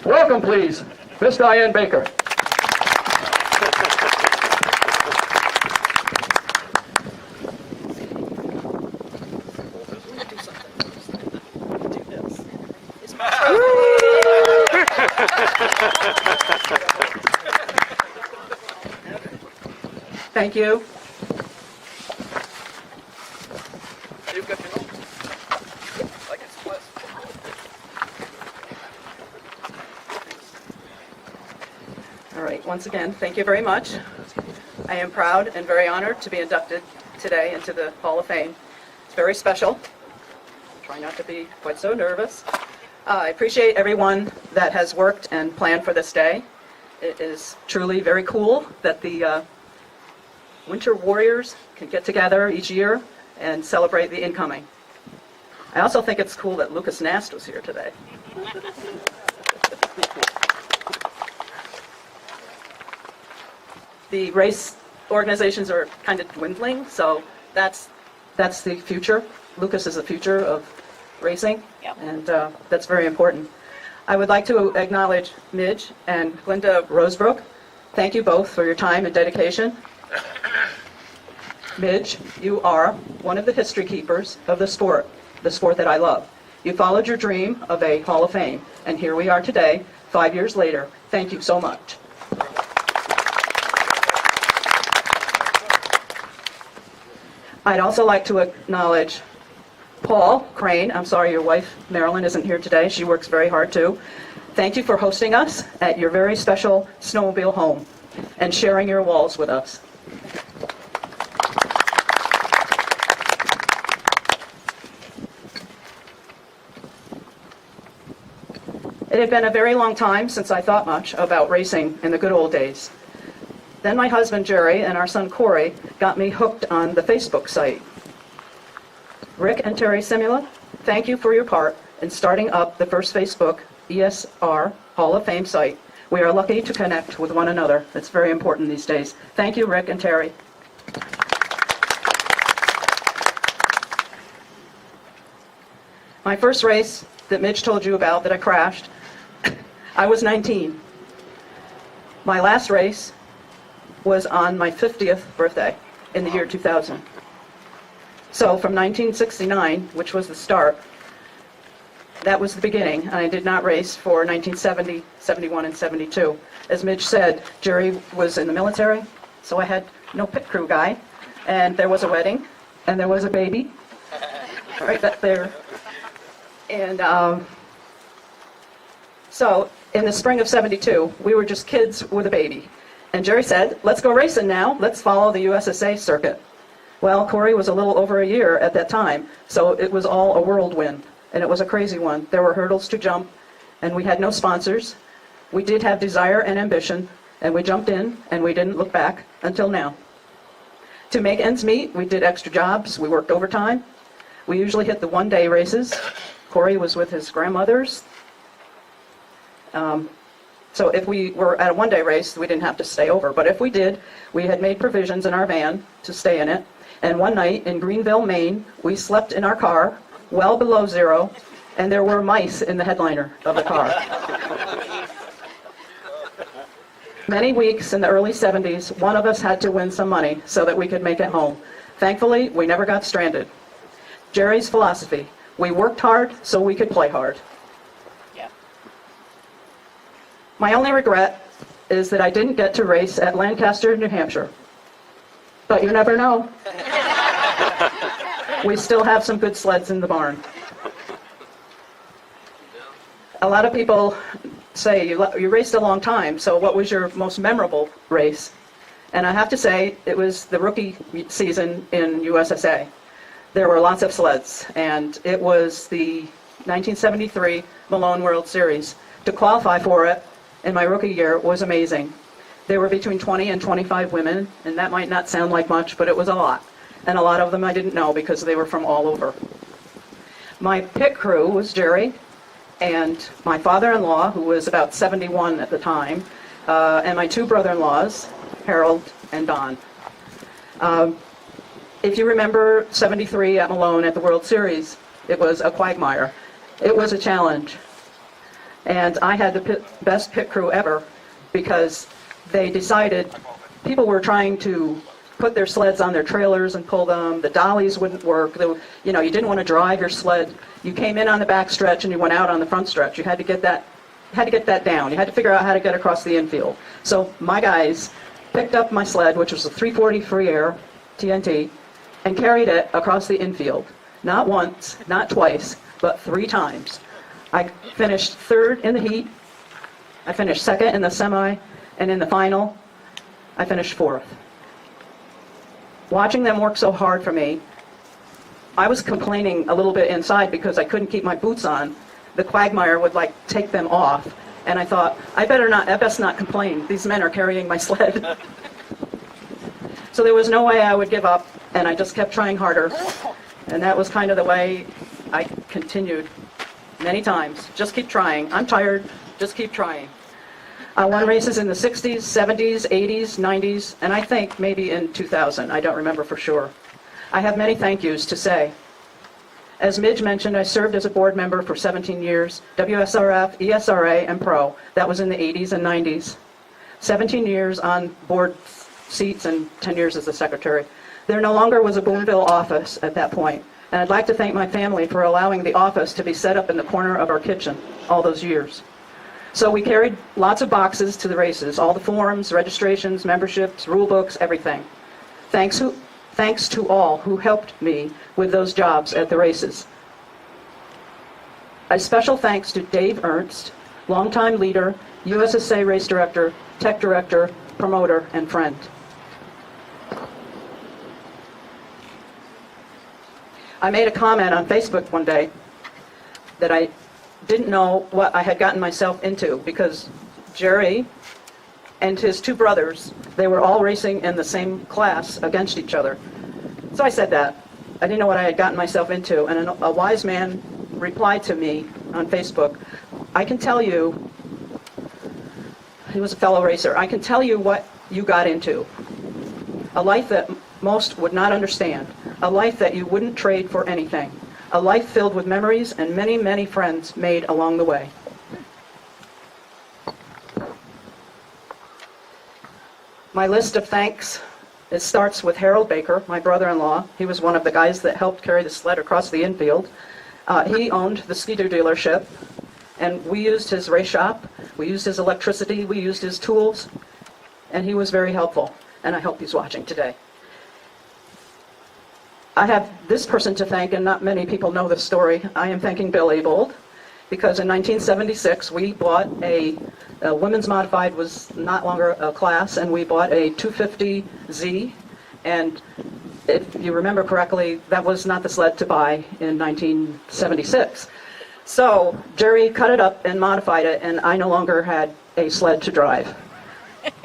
Welcome, please, Miss Diane Baker. Thank you. You've got your notes. Like it's split. All right, once again, thank you very much. I am proud and very honored to be inducted today into the Hall of Fame. It's very special. Try not to be quite so nervous. I appreciate everyone that has worked and planned for this day. It is truly very cool that the Winter Warriors can get together each year and celebrate the incoming. I also think it's cool that Lucas Nast was here today. The race organizations are kind of dwindling, so that's the future. Lucas is the future of racing, Yep. and that's very important. I would like to acknowledge Midge and Glinda Rosebrook. Thank you both for your time and dedication. Midge, you are one of the history keepers of the sport that I love. You followed your dream of a Hall of Fame, and here we are today, 5 years later. Thank you so much. I'd also like to acknowledge Paul Crane. I'm sorry your wife, Marilyn, isn't here today. She works very hard too. Thank you for hosting us at your very special snowmobile home and sharing your walls with us. It had been a very long time since I thought much about racing in the good old days. Then my husband Jerry and our son Corey got me hooked on the Facebook site. Rick and Terry Simula, thank you for your part in starting up the first Facebook ESR Hall of Fame site. We are lucky to connect with one another. It's very important these days. Thank you, Rick and Terry. My first race that Mitch told you about that I crashed, I was 19. My last race was on my 50th birthday in the year 2000. So from 1969, which was the start, that was the beginning, and I did not race for 1970, 71, and 72. As Mitch said, Jerry was in the military, so I had no pit crew guy, and there was a wedding, and there was a baby, right back there. And so in the spring of 72, we were just kids with a baby. And Jerry said, let's go racing now. Let's follow the USSA circuit. Well, Corey was a little over a year at that time, so it was all a whirlwind, and it was a crazy one. There were hurdles to jump, and we had no sponsors. We did have desire and ambition, and we jumped in, and we didn't look back until now. To make ends meet, we did extra jobs. We worked overtime. We usually hit the one-day races. Corey was with his grandmothers. So if we were at a one-day race, we didn't have to stay over. But if we did, we had made provisions in our van to stay in it. And one night in Greenville, Maine, we slept in our car, well below zero, and there were mice in the headliner of the car. Many weeks in the early 70s, one of us had to win some money so that we could make it home. Thankfully, we never got stranded. Jerry's philosophy, we worked hard so we could play hard. Yeah. My only regret is that I didn't get to race at Lancaster, New Hampshire. But you never know. We still have some good sleds in the barn. A lot of people say you raced a long time, so what was your most memorable race? And I have to say, it was the rookie season in USSA. There were lots of sleds, and it was the 1973 Malone World Series. To qualify for it in my rookie year was amazing. There were between 20 and 25 women, and that might not sound like much, but it was a lot. And a lot of them I didn't know because they were from all over. My pit crew was Jerry and my father-in-law, who was about 71 at the time, and my two brother-in-laws, Harold, and Don. If you remember 73 at Malone at the World Series, it was a quagmire. It was a challenge. And I had the best pit crew ever because they decided people were trying to put their sleds on their trailers and pull them. The dollies wouldn't work. You didn't want to drive your sled. You came in on the back stretch and you went out on the front stretch. You had to get that down. You had to figure out how to get across the infield. So my guys picked up my sled, which was a 340 free air TNT, and carried it across the infield. Not once, not twice, but 3 times. I finished 3rd in the heat. I finished 2nd in the semi, and in the final, I finished 4th. Watching them work so hard for me, I was complaining a little bit inside because I couldn't keep my boots on. The quagmire would take them off, and I thought, I best not complain. These men are carrying my sled. So there was no way I would give up, and I just kept trying harder. And that was kind of the way I continued many times. Just keep trying. I'm tired. Just keep trying. I won races in the 60s, 70s, 80s, 90s, and I think maybe in 2000. I don't remember for sure. I have many thank yous to say. As Midge mentioned, I served as a board member for 17 years, WSRF, ESRA, and Pro. That was in the 80s and 90s. 17 years on board seats and 10 years as a secretary. There no longer was a Boonville office at that point, and I'd like to thank my family for allowing the office to be set up in the corner of our kitchen all those years. So we carried lots of boxes to the races, all the forms, registrations, memberships, rule books, everything. Thanks to all who helped me with those jobs at the races. A special thanks to Dave Ernst, longtime leader, USSA race director, tech director, promoter, and friend. I made a comment on Facebook one day that I didn't know what I had gotten myself into because Jerry and his 2 brothers, they were all racing in the same class against each other. So I said that. I didn't know what I had gotten myself into, and a wise man replied to me on Facebook, I can tell you, he was a fellow racer, I can tell you what you got into. A life that most would not understand. A life that you wouldn't trade for anything. A life filled with memories and many, many friends made along the way. My list of thanks, it starts with Harold Baker, my brother-in-law. He was one of the guys that helped carry the sled across the infield. He owned the Ski-Doo dealership, and we used his race shop, we used his electricity, we used his tools, and he was very helpful, and I hope he's watching today. I have this person to thank, and not many people know this story. I am thanking Bill Abold, because in 1976 we bought a women's modified was not longer a class, and we bought a 250Z, and if you remember correctly, that was not the sled to buy in 1976. So Jerry cut it up and modified it, and I no longer had a sled to drive.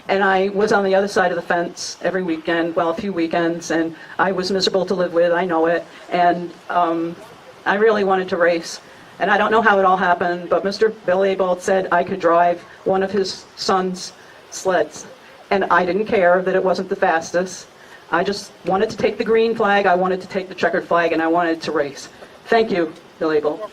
And I was on the other side of the fence every weekend, well, a few weekends, and I was miserable to live with, I know it, and I really wanted to race. And I don't know how it all happened, but Mr. Bill Abold said I could drive one of his son's sleds. And I didn't care that it wasn't the fastest. I just wanted to take the green flag, I wanted to take the checkered flag, and I wanted to race. Thank you, Bill Abold.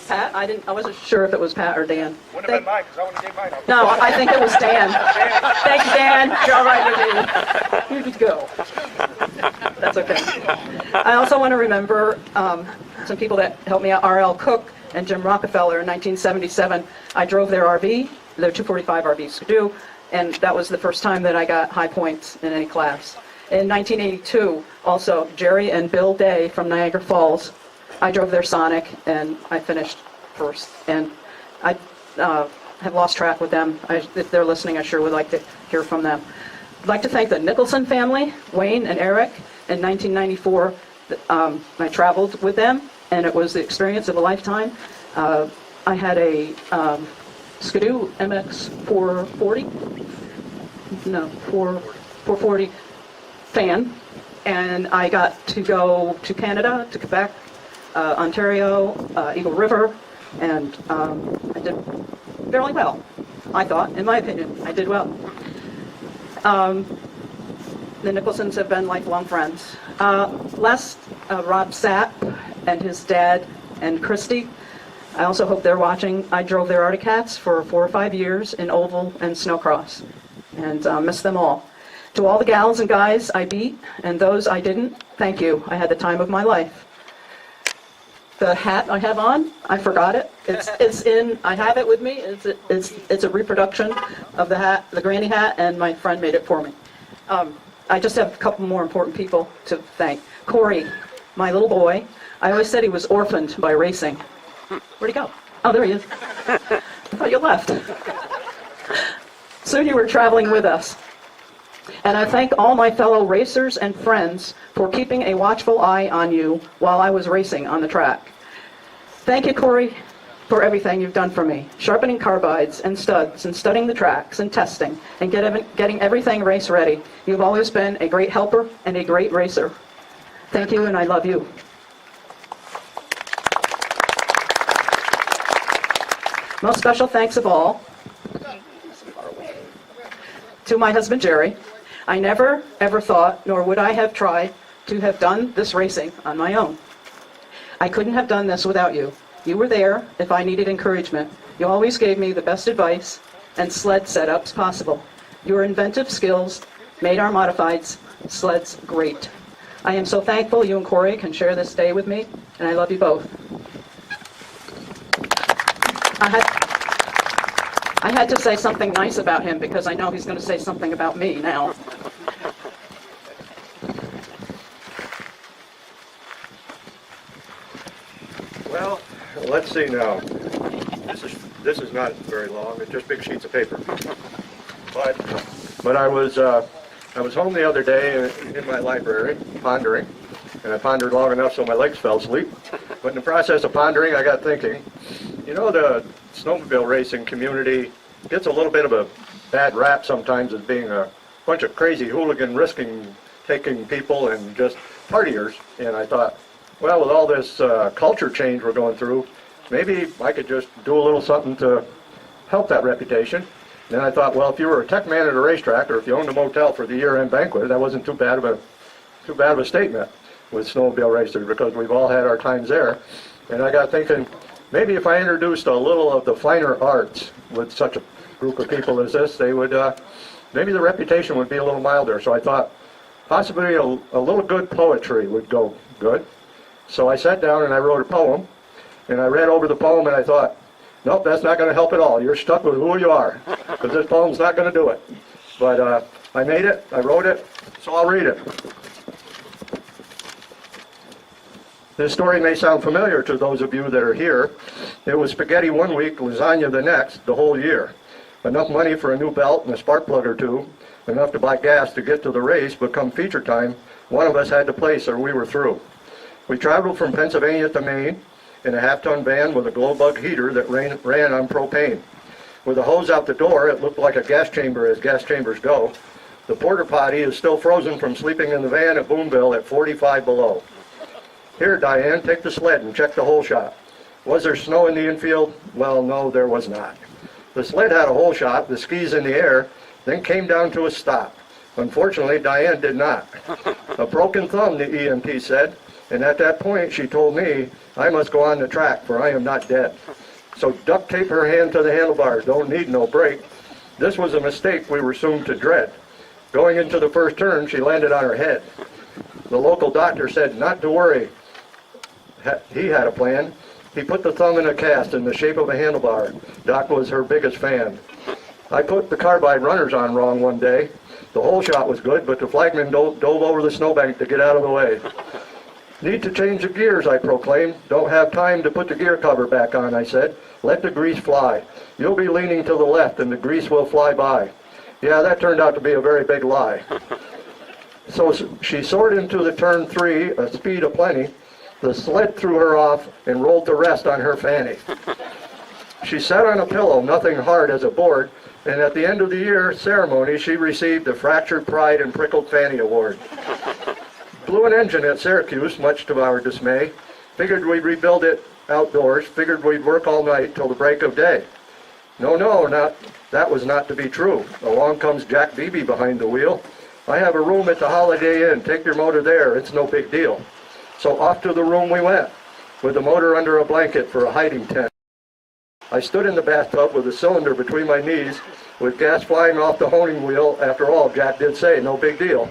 Pat? I wasn't sure if it was Pat or Dan. Wouldn't have been mine, because I wouldn't have gave mine up. No, I think it was Dan. Thank you, Dan. You're all right with me. You just go. That's okay. I also want to remember some people that helped me out. R.L. Cook and Jim Rockefeller in 1977. I drove their RV, their 245 RV Ski-Doo, and that was the first time that I got high points in any class. In 1982, also, Jerry and Bill Day from Niagara Falls, I drove their Sonic, and I finished first. And I have lost track with them. If they're listening, I sure would like to hear from them. I'd like to thank the Nicholson family, Wayne and Eric. In 1994, I traveled with them, and it was the experience of a lifetime. I had a Ski-Doo MX 440 fan, and I got to go to Canada, to Quebec, Ontario, Eagle River, And I did fairly well, I thought, in my opinion. I did well. The Nicholsons have been lifelong friends. Rob Sapp and his dad and Christy, I also hope they're watching. I drove their Arctic Cats for 4 or 5 years in oval and snowcross, and miss them all. To all the gals and guys I beat and those I didn't, thank you. I had the time of my life. The hat I have on, I forgot it. I have it with me. It's a reproduction of the hat, the granny hat, and my friend made it for me. I just have a couple more important people to thank. Corey, my little boy. I always said he was orphaned by racing. Where'd he go? Oh, there he is. I thought you left. Soon you were traveling with us. And I thank all my fellow racers and friends for keeping a watchful eye on you while I was racing on the track. Thank you, Corey, for everything you've done for me, sharpening carbides and studs and studying the tracks and testing and getting everything race ready. You've always been a great helper and a great racer. Thank you, and I love you. Most special thanks of all to my husband, Jerry. I never, ever thought, nor would I have tried, to have done this racing on my own. I couldn't have done this without you. You were there if I needed encouragement. You always gave me the best advice and sled setups possible. Your inventive skills made our modified sleds great. I am so thankful you and Corey can share this day with me, and I love you both. I had to say something nice about him because I know he's going to say something about me now. Well, let's see now. This is not very long. It's just big sheets of paper. But I was home the other day in my library pondering, and I pondered long enough so my legs fell asleep. But in the process of pondering, I got thinking, you know, the snowmobile racing community gets a little bit of a bad rap sometimes as being a bunch of crazy hooligan taking people and just partiers. And I thought, well, with all this culture change we're going through, maybe I could just do a little something to help that reputation. And I thought, well, if you were a tech man at a racetrack or if you owned a motel for the year-end banquet, that wasn't too bad of a statement with snowmobile racers, because we've all had our times there. And I got thinking, maybe if I introduced a little of the finer arts with such a group of people as this, they would, maybe the reputation would be a little milder. So I thought possibly a little good poetry would go good. So I sat down and I wrote a poem, and I read over the poem and I thought, nope, that's not going to help at all. You're stuck with who you are, because this poem's not going to do it. But I made it, I wrote it, so I'll read it. This story may sound familiar to those of you that are here. It was spaghetti one week, lasagna the next, the whole year. Enough money for a new belt and a spark plug or two, enough to buy gas to get to the race, but come feature time, one of us had to place or we were through. We traveled from Pennsylvania to Maine in a half-ton van with a glow bug heater that ran on propane. With a hose out the door, it looked like a gas chamber as gas chambers go. The porta potty is still frozen from sleeping in the van at Boonville at 45 below. Here, Diane, take the sled and check the hole shot. Was there snow in the infield? Well, no, there was not. The sled had a hole shot, the skis in the air, then came down to a stop. Unfortunately, Diane did not. A broken thumb, the EMT said, and at that point she told me, I must go on the track, for I am not dead. So duct tape her hand to the handlebars, don't need no brake. This was a mistake we were soon to dread. Going into the first turn, she landed on her head. The local doctor said not to worry. He had a plan. He put the thumb in a cast in the shape of a handlebar. Doc was her biggest fan. I put the carbide runners on wrong one day. The hole shot was good, but the flagman dove over the snowbank to get out of the way. Need to change the gears, I proclaimed. Don't have time to put the gear cover back on, I said. Let the grease fly. You'll be leaning to the left and the grease will fly by. Yeah, that turned out to be a very big lie. So she soared into the turn 3, a speed aplenty. The sled threw her off and rolled the rest on her fanny. She sat on a pillow, nothing hard as a board, and at the end of the year ceremony, she received the Fractured Pride and Prickled Fanny Award. Blew an engine at Syracuse, much to our dismay. Figured we'd rebuild it outdoors, figured we'd work all night till the break of day. No, that was not to be true. Along comes Jack Beebe behind the wheel. I have a room at the Holiday Inn. Take your motor there. It's no big deal. So off to the room we went, with the motor under a blanket for a hiding tent. I stood in the bathtub with a cylinder between my knees, with gas flying off the honing wheel. After all, Jack did say, no big deal.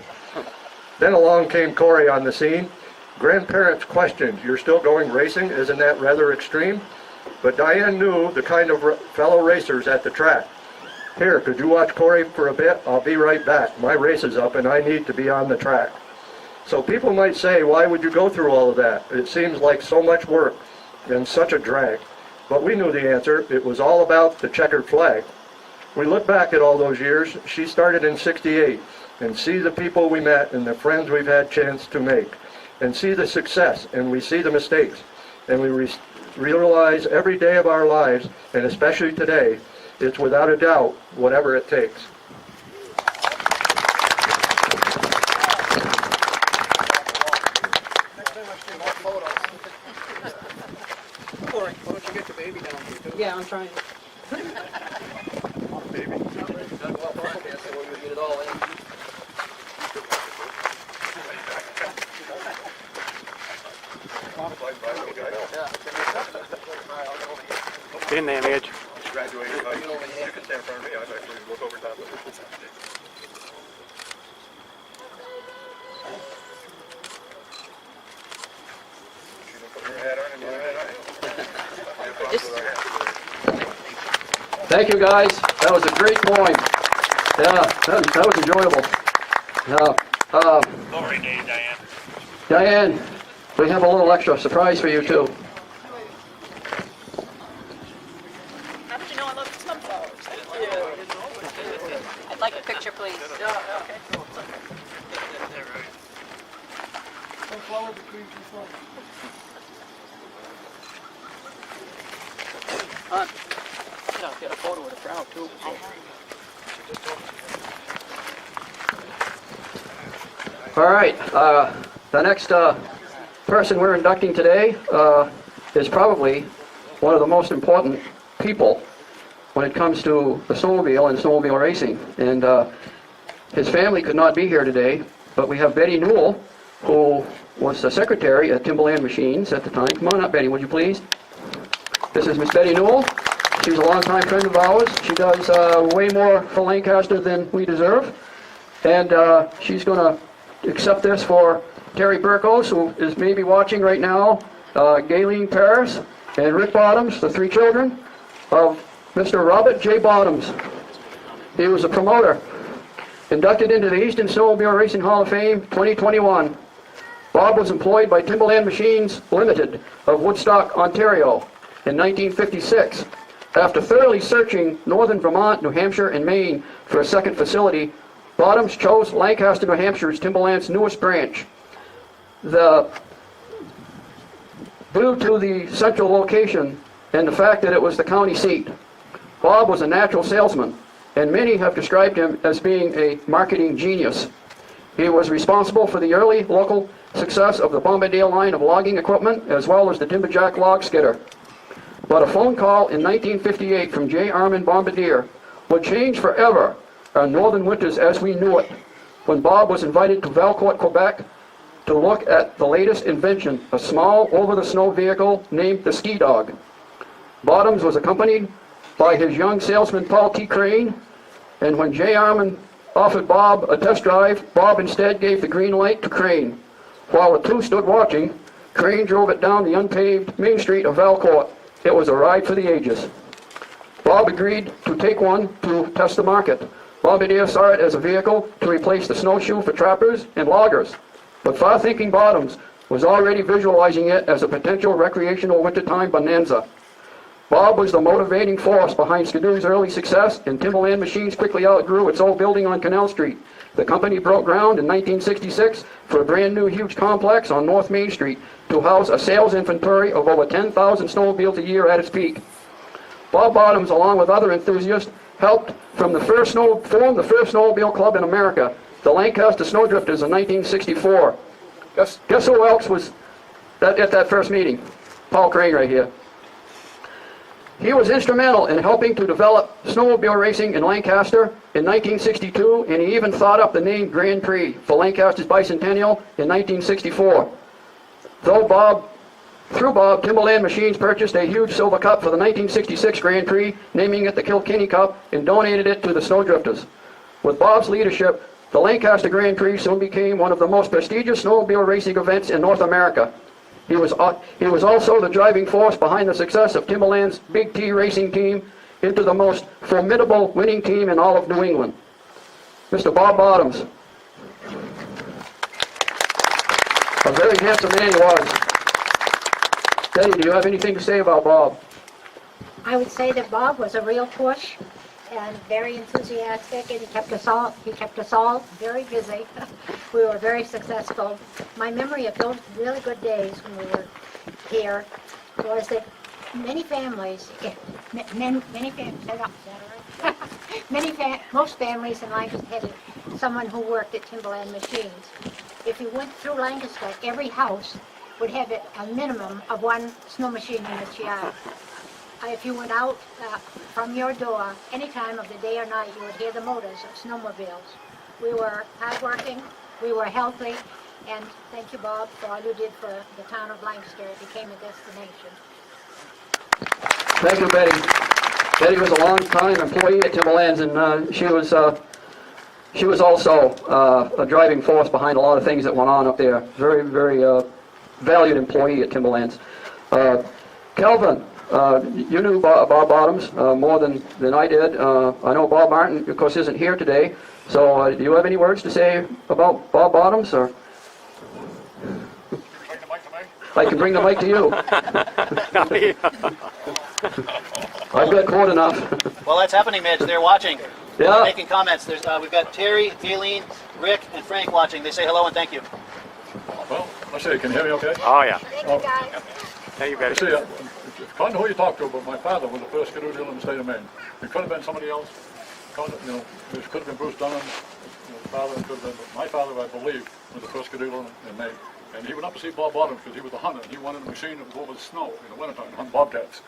Then along came Corey on the scene. Grandparents questioned, "You're still going racing? Isn't that rather extreme?" But Diane knew the kind of fellow racers at the track. "Here, could you watch Corey for a bit? I'll be right back. My race is up and I need to be on the track." So people might say, why would you go through all of that? It seems like so much work and such a drag. But we knew the answer. It was all about the checkered flag. We look back at all those years. She started in '68, and see the people we met and the friends we've had chance to make, and see the success, and we see the mistakes, and we realize every day of our lives, and especially today, it's without a doubt whatever it takes. Corey, why don't you get the baby down here too? Yeah, I'm trying. Get it all in. Get in there, Midge. Graduated. You can stand in front of me. I actually look over top of it. Thank you, guys. That was a great point. Yeah, that was enjoyable. Glory days, Diane. Diane, we have a little extra surprise for you too. How did you know I love snowflowers? I'd like a picture, please. Get a photo of the crowd too. All right, the next person we're inducting today is probably one of the most important people when it comes to the snowmobile and snowmobile racing. And his family could not be here today, but we have Betty Newell, who was the secretary at Timberland Machines at the time. Come on up, Betty, would you please? This is Miss Betty Newell. She's a longtime friend of ours. She does way more for Lancaster than we deserve. And she's going to accept this for Terry Burkos, who is maybe watching right now, Gayleen Paris, and Rick Bottoms, the three children of Mr. Robert J. Bottoms. He was a promoter, inducted into the Eastern Snowmobile Racing Hall of Fame 2021. Bob was employed by Timberland Machines Limited of Woodstock, Ontario in 1956. After thoroughly searching northern Vermont, New Hampshire, and Maine for a second facility, Bottoms chose Lancaster, New Hampshire as Timberland's newest branch. Due to the central location and the fact that it was the county seat, Bob was a natural salesman, and many have described him as being a marketing genius. He was responsible for the early local success of the Bombadil line of logging equipment, as well as the Timberjack log skidder. But a phone call in 1958 from J. Armand Bombardier would change forever our northern winters as we knew it, when Bob was invited to Valcourt, Quebec, to look at the latest invention, a small over-the-snow vehicle named the Ski Dog. Bottoms was accompanied by his young salesman Paul T. Crane, and when J. Armand offered Bob a test drive, Bob instead gave the green light to Crane. While the two stood watching, Crane drove it down the unpaved main street of Valcourt. It was a ride for the ages. Bob agreed to take one to test the market. Bombardier saw it as a vehicle to replace the snowshoe for trappers and loggers, but far-thinking Bottoms was already visualizing it as a potential recreational wintertime bonanza. Bob was the motivating force behind Skidoo's early success, and Timberland Machines quickly outgrew its old building on Canal Street. The company broke ground in 1966 for a brand new huge complex on North Main Street to house a sales inventory of over 10,000 snowmobiles a year at its peak. Bob Bottoms, along with other enthusiasts, helped form the first snowmobile club in America, the Lancaster Snowdrifters, in 1964. Guess who else was at that first meeting? Paul Crane right here. He was instrumental in helping to develop snowmobile racing in Lancaster in 1962, and he even thought up the name Grand Prix for Lancaster's bicentennial in 1964. Through Bob, Timberland Machines purchased a huge silver cup for the 1966 Grand Prix, naming it the Kilkenny Cup, and donated it to the Snowdrifters. With Bob's leadership, the Lancaster Grand Prix soon became one of the most prestigious snowmobile racing events in North America. He was also the driving force behind the success of Timberland's Big T racing team into the most formidable winning team in all of New England. Mr. Bob Bottoms. A very handsome man he was. Betty, do you have anything to say about Bob? I would say that Bob was a real push and very enthusiastic, and he kept us all very busy. We were very successful. My memory of those really good days when we were here was that most families in Lancaster had someone who worked at Timberland Machines. If you went through Lancaster, every house would have a minimum of one snow machine in its yard. If you went out from your door, any time of the day or night, you would hear the motors of snowmobiles. We were hardworking, we were healthy, and thank you, Bob, for all you did for the town of Lancaster. It became a destination. Thank you, Betty. Betty was a long-time employee at Timberlands, and she was also a driving force behind a lot of things that went on up there. Very, very valued employee at Timberlands. Kelvin, you knew Bob Bottoms more than I did. I know Bob Martin, of course, isn't here today. So do you have any words to say about Bob Bottoms? Or I can bring the mic to you. I've got quite enough. Well, that's happening, Mitch. They're watching. Yeah. They're making comments. We've got Terry, Aileen, Rick, and Frank watching. They say hello and thank you. Well, let's see. Can you hear me okay? Oh, yeah. Thank you, guys. Hey, you better. See, it's kind of who you talk to, but my father was the first skidoo dealer in the state of Maine. It could have been somebody else. It could have been Bruce Dunham. His father could have been, but my father, I believe, was the first skidoo dealer in Maine. And he went up to see Bob Bottoms because he was a hunter. He wanted a machine that would go over the snow in the wintertime and hunt bobcats.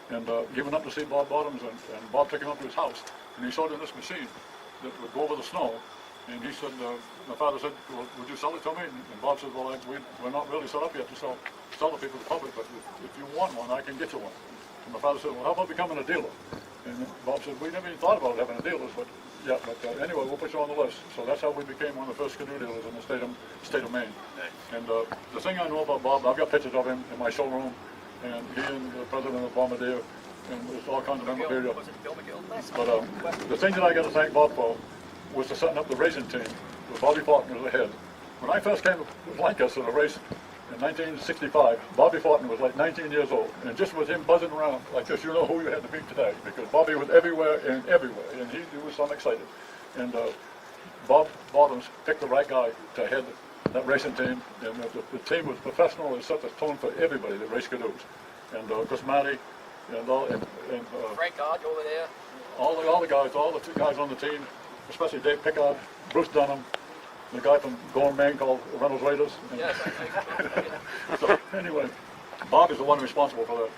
And he went up to see Bob Bottoms, and Bob took him up to his house, and he showed him this machine that would go over the snow. And he said, my father said, well, would you sell it to me? And Bob said, well, we're not really set up yet to sell to people, the public, but if you want one, I can get you one. And my father said, well, how about becoming a dealer? And Bob said, we never even thought about having a dealer, but yeah, but anyway, we'll put you on the list. So that's how we became one of the first skidoo dealers in the state of Maine. And the thing I know about Bob, I've got pictures of him in my showroom, and he and the president of Bombardier, and there's all kinds of memorabilia. But the thing that I got to thank Bob for was to setting up the racing team with Bobby Faulkner as the head. When I first came to Lancaster to race in 1965, Bobby Faulkner was like 19 years old, and just with him buzzing around like this, you know who you had to beat today, because Bobby was everywhere, and he was so excited. And Bob Bottoms picked the right guy to head that racing team, and the team was professional. It set the tone for everybody that raced canoes. And Chris Matty, and Frank Dodge over there. all the two guys on the team, especially Dave Pickard, Bruce Dunham, the guy from Gorham, Maine called Reynolds Raiders. Yes. So anyway, Bob is the one responsible for that.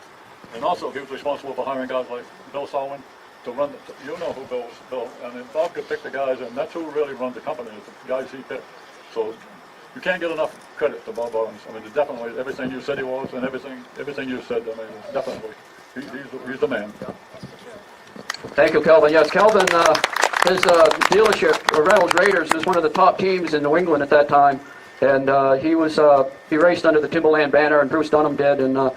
And also he was responsible for hiring guys like Bill Solomon to run you know who Bill, I mean, Bob could pick the guys, and that's who really runs the company, is the guys he picked. So you can't get enough credit to Bob Bottoms. I mean, definitely everything you said he was, and everything you said, I mean, definitely, he's the man. Thank you, Kelvin. Yes, Kelvin, his dealership, Reynolds Raiders, was one of the top teams in New England at that time. And he raced under the Timberland banner, and Bruce Dunham did, and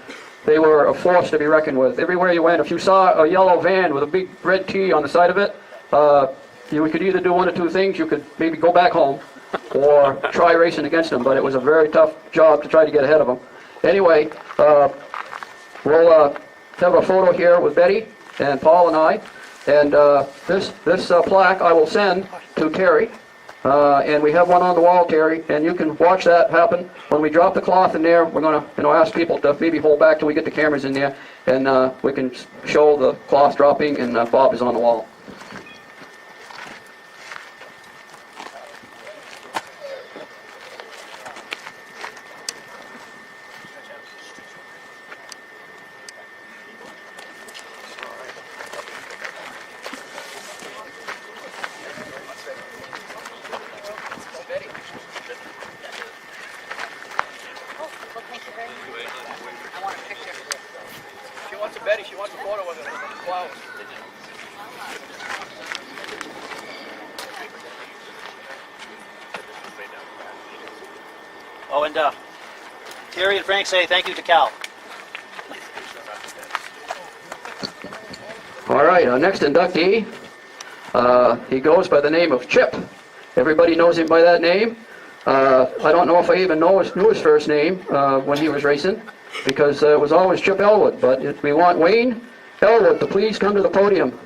they were a force to be reckoned with. Everywhere you went, if you saw a yellow van with a big red T on the side of it, you could either do one of two things. You could maybe go back home or try racing against them, but it was a very tough job to try to get ahead of them. Anyway, we'll have a photo here with Betty and Paul and I. And this plaque I will send to Terry, and we have one on the wall, Terry, and you can watch that happen. When we drop the cloth in there, we're going to ask people to maybe hold back till we get the cameras in there, and we can show the cloth dropping, and Bob is on the wall. Oh, and Terry and Frank say thank you to Cal. All right, our next inductee, he goes by the name of Chip. Everybody knows him by that name. I don't know if I even knew his first name when he was racing, because it was always Chip Elwood. But we want Wayne Elwood to please come to the podium.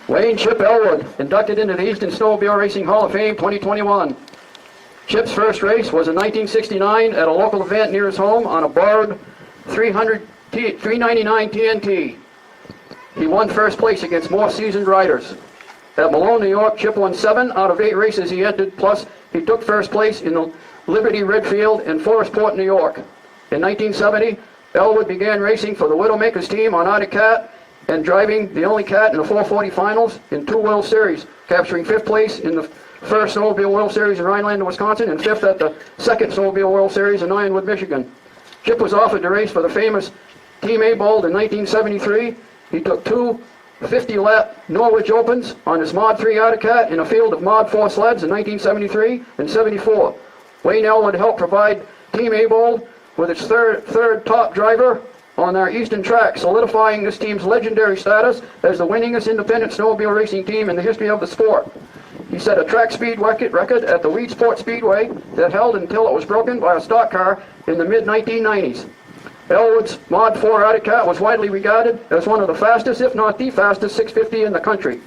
Wayne Chip Elwood, inducted into the Eastern Snowmobile Racing Hall of Fame 2021. Chip's first race was in 1969 at a local event near his home on a borrowed 399 TNT. He won first place against more seasoned riders. At Malone, New York, Chip won 7 out of 8 races he entered, plus he took first place in the Liberty Redfield in Forestport, New York. In 1970, Elwood began racing for the Widowmakers team on Arctic Cat and driving the only cat in the 440 finals in 2 World Series, capturing 5th place in the first Snowmobile World Series in Rhinelander, Wisconsin, and 5th at the second Snowmobile World Series in Ironwood, Michigan. Chip was offered to race for the famous Team Abold in 1973. He took 2 50-lap Norwich Opens on his Mod 3 Arctic Cat in a field of Mod 4 sleds in 1973 and 74. Wayne Elwood helped provide Team Abold with its third top driver on our eastern track, solidifying this team's legendary status as the winningest independent snowmobile racing team in the history of the sport. He set a track speed record at the Weedsport Speedway that held until it was broken by a stock car in the mid-1990s. Elwood's Mod 4 Arctic Cat was widely regarded as one of the fastest, if not the fastest, 650 in the country.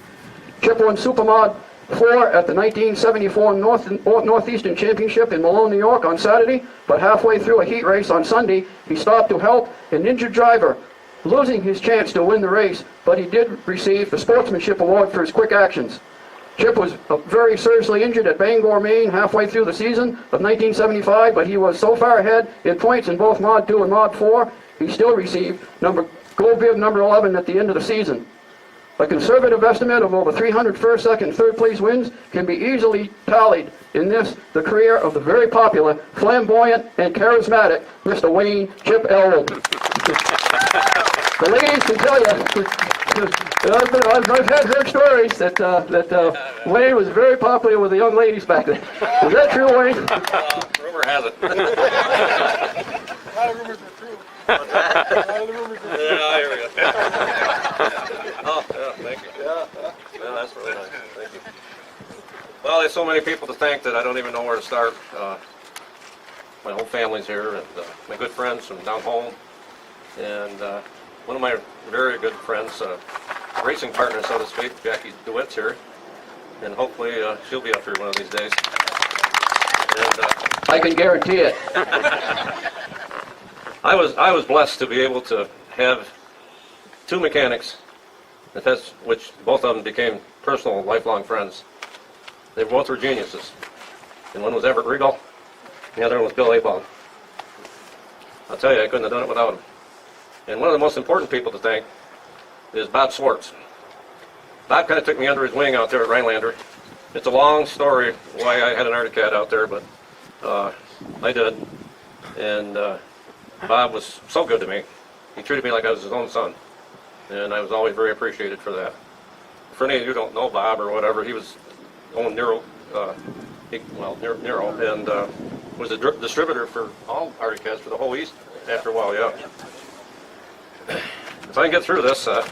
Chip won Super Mod 4 at the 1974 Northeastern Championship in Malone, New York on Saturday, but halfway through a heat race on Sunday, he stopped to help an injured driver, losing his chance to win the race, but he did receive the Sportsmanship Award for his quick actions. Chip was very seriously injured at Bangor, Maine halfway through the season of 1975, but he was so far ahead in points in both Mod 2 and Mod 4, he still received gold bib number 11 at the end of the season. A conservative estimate of over 300 first, second, third place wins can be easily tallied in the career of the very popular, flamboyant, and charismatic Mr. Wayne Chip Elwood. The ladies can tell you, I've heard stories that Wayne was very popular with the young ladies back then. Is that true, Wayne? Rumor has it. A lot of rumors are true. Yeah, here we go. Oh, yeah, thank you. Yeah, that's really nice. Thank you. Well, there's so many people to thank that I don't even know where to start. My whole family's here, and my good friends from down home, and one of my very good friends, racing partner, so to speak, Jackie DeWitt's here, and hopefully she'll be up here one of these days. And, I can guarantee it. I was blessed to be able to have 2 mechanics, which both of them became personal, lifelong friends. They both were geniuses. And one was Everett Regal, and the other one was Bill Abald. I'll tell you, I couldn't have done it without him. And one of the most important people to thank is Bob Swartz. Bob kind of took me under his wing out there at Rhinelander. It's a long story why I had an Arctic Cat out there, but I did. And Bob was so good to me. He treated me like I was his own son. And I was always very appreciated for that. For any of you who don't know Bob or whatever, he was owned Nero, Nero, and was a distributor for all Arctic Cats for the whole East after a while, yeah. If I can get through this, I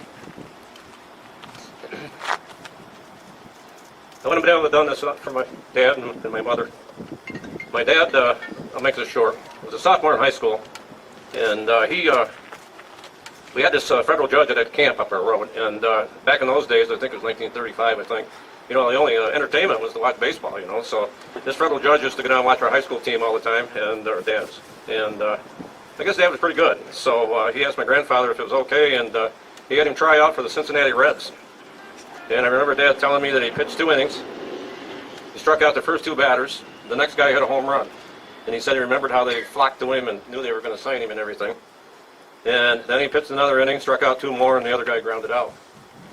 wouldn't have been able to have done this for my dad and my mother. My dad, I'll make this short, was a sophomore in high school, and we had this federal judge at that camp up our road, and back in those days, I think it was 1935, I think, you know, the only entertainment was to watch baseball, you know, so this federal judge used to go down and watch our high school team all the time, and our dads, and I guess Dad was pretty good, so he asked my grandfather if it was okay, and he had him try out for the Cincinnati Reds. And I remember Dad telling me that he pitched 2 innings, he struck out the first 2 batters, the next guy hit a home run. And he said he remembered how they flocked to him and knew they were going to sign him and everything. And then he pitched another inning, struck out 2 more, and the other guy grounded out.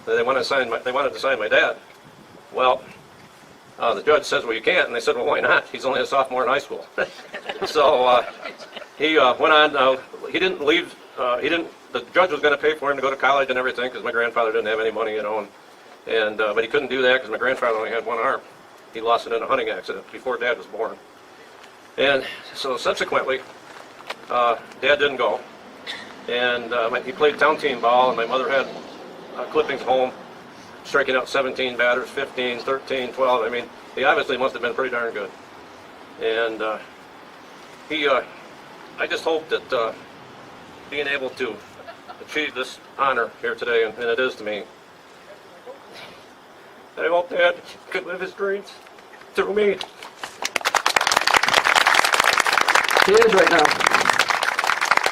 They wanted to sign my dad. Well, The judge says, well, you can't. And they said, well, why not? He's only a sophomore in high school. So he went on. He didn't leave. The judge was going to pay for him to go to college and everything because my grandfather didn't have any money, but he couldn't do that because my grandfather only had one arm. He lost it in a hunting accident before Dad was born. And so subsequently, Dad didn't go. And he played town team ball, and my mother had clippings home, striking out 17 batters, 15, 13, 12. I mean, he obviously must have been pretty darn good. And I just hope that being able to achieve this honor here today, and it is to me, I hope Dad could live his dreams through me. He is right now.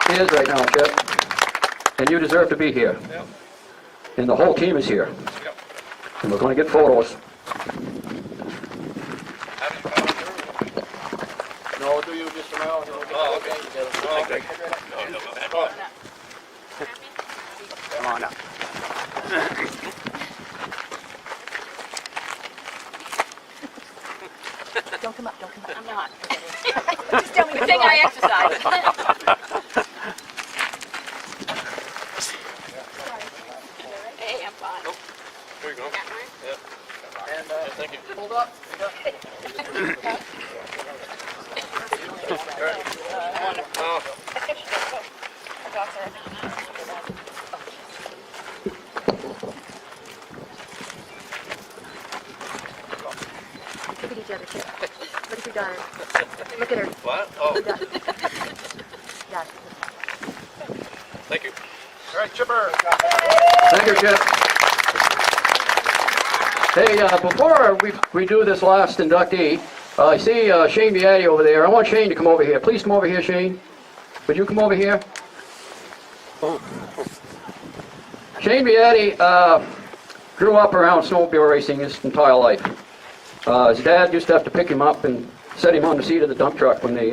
He is right now, Chip. And you deserve to be here. Yep. And the whole team is here. Yep. And we're going to get photos. No, do you, Mr. Mel? Oh, okay. Oh, okay. No. Come on up. Don't come up, don't come up. I'm not. Just tell me the thing I exercise. Hey, I'm fine. Oh, here you go. Got mine? Yeah. And Thank you. hold up. Look at each other, Chip. Look at your daughter. Look at her. What? Oh, Yeah. thank you. All right, Chipper. Thank you, Chip. Hey, before we do this last inductee, I see Shane Beatty over there. I want Shane to come over here. Please come over here, Shane. Would you come over here? Shane Beatty grew up around snowmobile racing his entire life. His dad used to have to pick him up and set him on the seat of the dump truck when they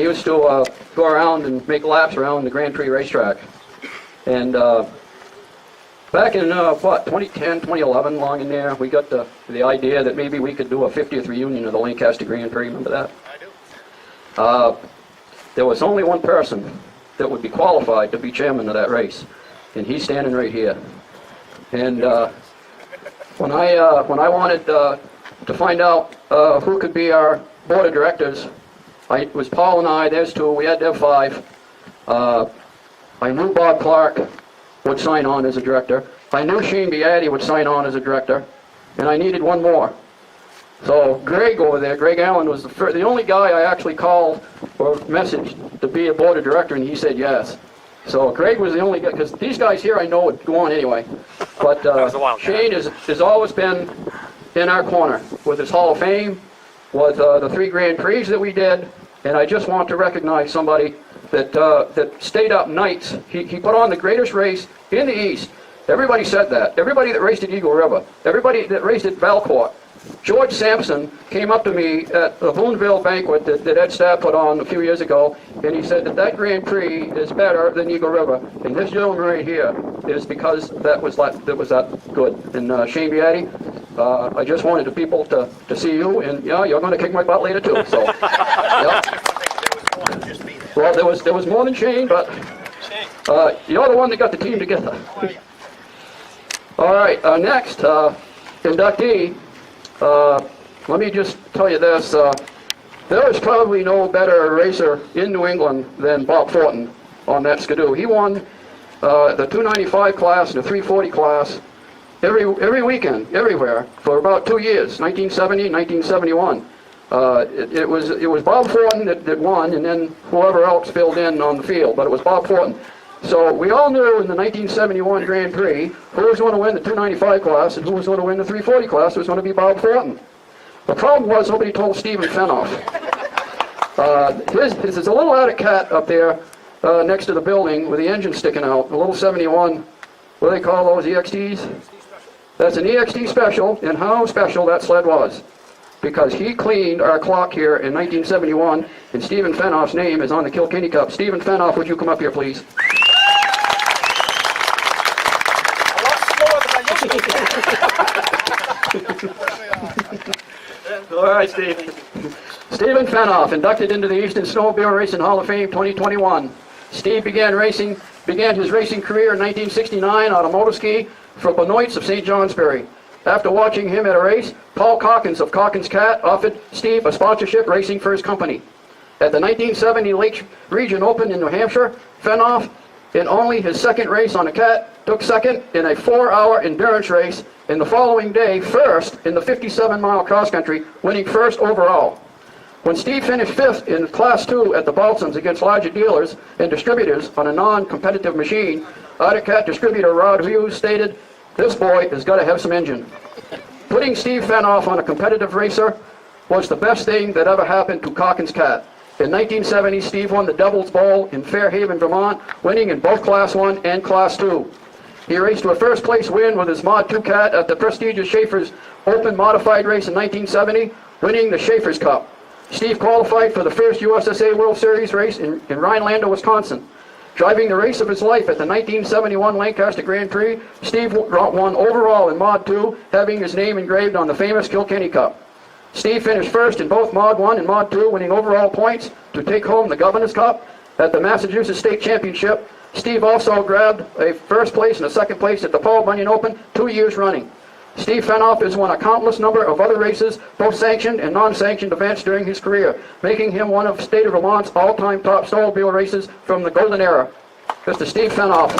used to go around and make laps around the Grand Prix racetrack. And back in 2010, 2011, long in there, we got the idea that maybe we could do a 50th reunion of the Lancaster Grand Prix. Remember that? I do. There was only one person that would be qualified to be chairman of that race, and he's standing right here. And when I wanted to find out who could be our board of directors, it was Paul and I. There's two. We had to have five. I knew Bob Clark would sign on as a director. I knew Shane Beatty would sign on as a director, and I needed one more. So Greg over there, Greg Allen, was the only guy I actually called or messaged to be a board of director, and he said yes. So Greg was the only guy, because these guys here I know would go on anyway. But Shane has always been in our corner with his Hall of Fame, with the 3 Grand Prix that we did, and I just want to recognize somebody that stayed up nights. He put on the greatest race in the East. Everybody said that. Everybody that raced at Eagle River, everybody that raced at Valcourt. George Sampson came up to me at the Boonville banquet that Ed Stapp put on a few years ago, and he said that Grand Prix is better than Eagle River. And this gentleman right here is because that was that good. And Shane Beatty, I just wanted the people to see you, and yeah, you're going to kick my butt later too. So, yeah. Well, there was more than Shane, but you're the one that got the team together. All right, next inductee. Let me just tell you this. There is probably no better racer in New England than Bob Fortin on that Skidoo. He won the 295 class and the 340 class every weekend, everywhere, for about 2 years, 1970, 1971. It was Bob Fortin that won, and then whoever else filled in on the field, but it was Bob Fortin. So we all knew in the 1971 Grand Prix who was going to win the 295 class and who was going to win the 340 class. It was going to be Bob Fortin. The problem was nobody told Stephen Fenoff. There's a little Attic cat up there next to the building with the engine sticking out, a little 71, what do they call those, EXTs? That's an EXT special, and how special that sled was. Because he cleaned our clock here in 1971, and Stephen Fenoff's name is on the Kilkenny Cup. Stephen Fenoff, would you come up here, please? All right, Steve. Stephen Fanoff, inducted into the Eastern Snowmobile Racing Hall of Fame 2021. Steve began his racing career in 1969 on a motor ski for Benoit's of St. Johnsbury. After watching him at a race, Paul Calkins of Calkins Cat offered Steve a sponsorship racing for his company. At the 1970 Lake Region Open in New Hampshire, Fanoff, in only his second race on a Cat, took second in a 4-hour endurance race, and the following day, first in the 57-mile cross-country, winning first overall. When Steve finished fifth in Class 2 at the Balsams against larger dealers and distributors on a non-competitive machine, Arctic Cat distributor Rod Hughes stated, "This boy has got to have some engine." Putting Steve Fanoff on a competitive racer was the best thing that ever happened to Calkins Cat. In 1970, Steve won the Devil's Bowl in Fairhaven, Vermont, winning in both Class 1 and Class 2. He raced to a first-place win with his Mod 2 Cat at the prestigious Schaefer's Open Modified race in 1970, winning the Schaefer's Cup. Steve qualified for the first USSA World Series race in Rhinelander, Wisconsin. Driving the race of his life at the 1971 Lancaster Grand Prix, Steve won overall in Mod 2, having his name engraved on the famous Kilkenny Cup. Steve finished first in both Mod 1 and Mod 2, winning overall points to take home the Governor's Cup at the Massachusetts State Championship. Steve also grabbed a first place and a second place at the Paul Bunyan Open 2 years running. Steve Fanoff has won a countless number of other races, both sanctioned and non-sanctioned events during his career, making him one of State of Vermont's all-time top snowmobile racers from the golden era. Mr. Steve Fanoff.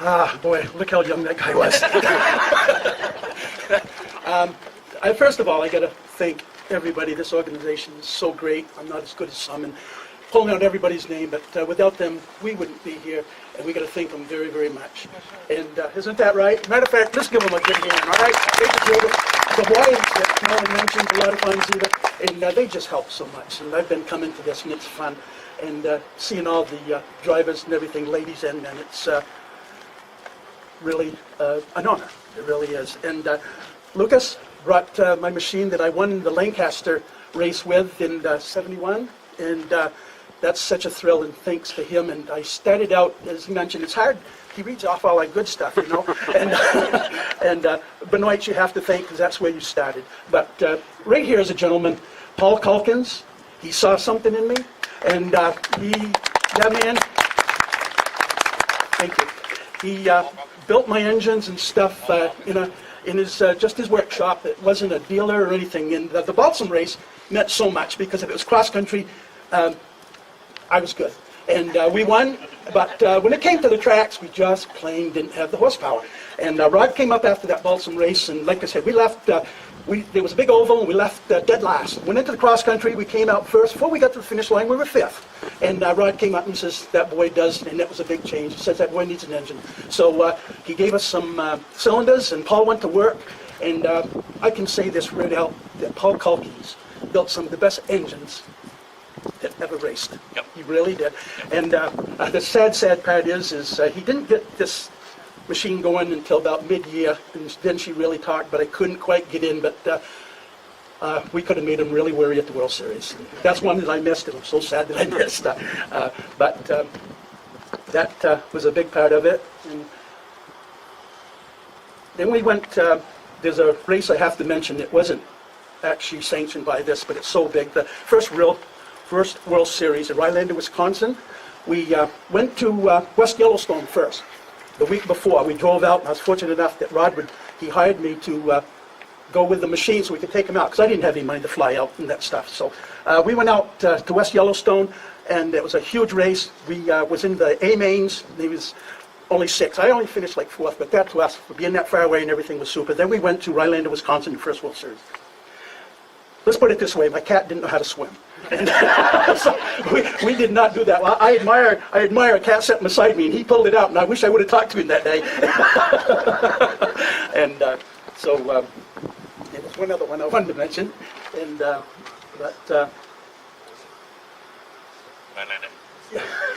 Ah, boy, look how young that guy was. First of all, I got to thank everybody. This organization is so great. I'm not as good as some in pulling out everybody's name, but without them, we wouldn't be here, and we got to thank them very, very much. And isn't that right? Matter of fact, let's give them a good hand, all right? The wives that Nolan mentioned a lot of times either, and they just help so much. And I've been coming to this, and it's fun. And seeing all the drivers and everything, ladies, and it's really an honor. It really is. And Lucas brought my machine that I won the Lancaster race with in '71, and that's such a thrill, and thanks to him. And I started out, as he mentioned, it's hard. He reads off all that good stuff, you know. And Benoit you have to thank, because that's where you started. But right here is a gentleman, Paul Calkins. He saw something in me, and that man, thank you. He built my engines and stuff in his just his workshop. It wasn't a dealer or anything. And the Balsam race meant so much, because if it was cross country, I was good. And we won, but when it came to the tracks, we just plain didn't have the horsepower. And Rod came up after that Balsam race, and like I said, we left, there was a big oval, and we left dead last. Went into the cross country, we came out first. Before we got to the finish line, we were fifth. And Rod came up and says, that boy does, and that was a big change. He says, that boy needs an engine. So he gave us some cylinders, and Paul went to work. And I can say this right out, that Paul Calkins built some of the best engines that ever raced. Yep. He really did. And the sad part is he didn't get this machine going until about mid-year, and then she really talked, but I couldn't quite get in. But we could have made him really worry at the World Series. That's one that I missed, and I'm so sad that I missed. But that was a big part of it. And then we went, there's a race I have to mention. It wasn't actually sanctioned by this, but it's so big. The first World Series in Rhinelander, Wisconsin. We went to West Yellowstone first. The week before, we drove out, and I was fortunate enough that Rod he hired me to go with the machine so we could take him out, because I didn't have any money to fly out and that stuff. So we went out to West Yellowstone, and it was a huge race. We was in the A mains. He was only 6th. I only finished like 4th, but that to us, for being that far away and everything was super. Then we went to Rhinelander, Wisconsin, the first World Series. Let's put it this way, my cat didn't know how to swim. And so we did not do that. Well, I admire a cat sitting beside me, and he pulled it out, and I wish I would have talked to him that day. And so there was one other one I wanted to mention, and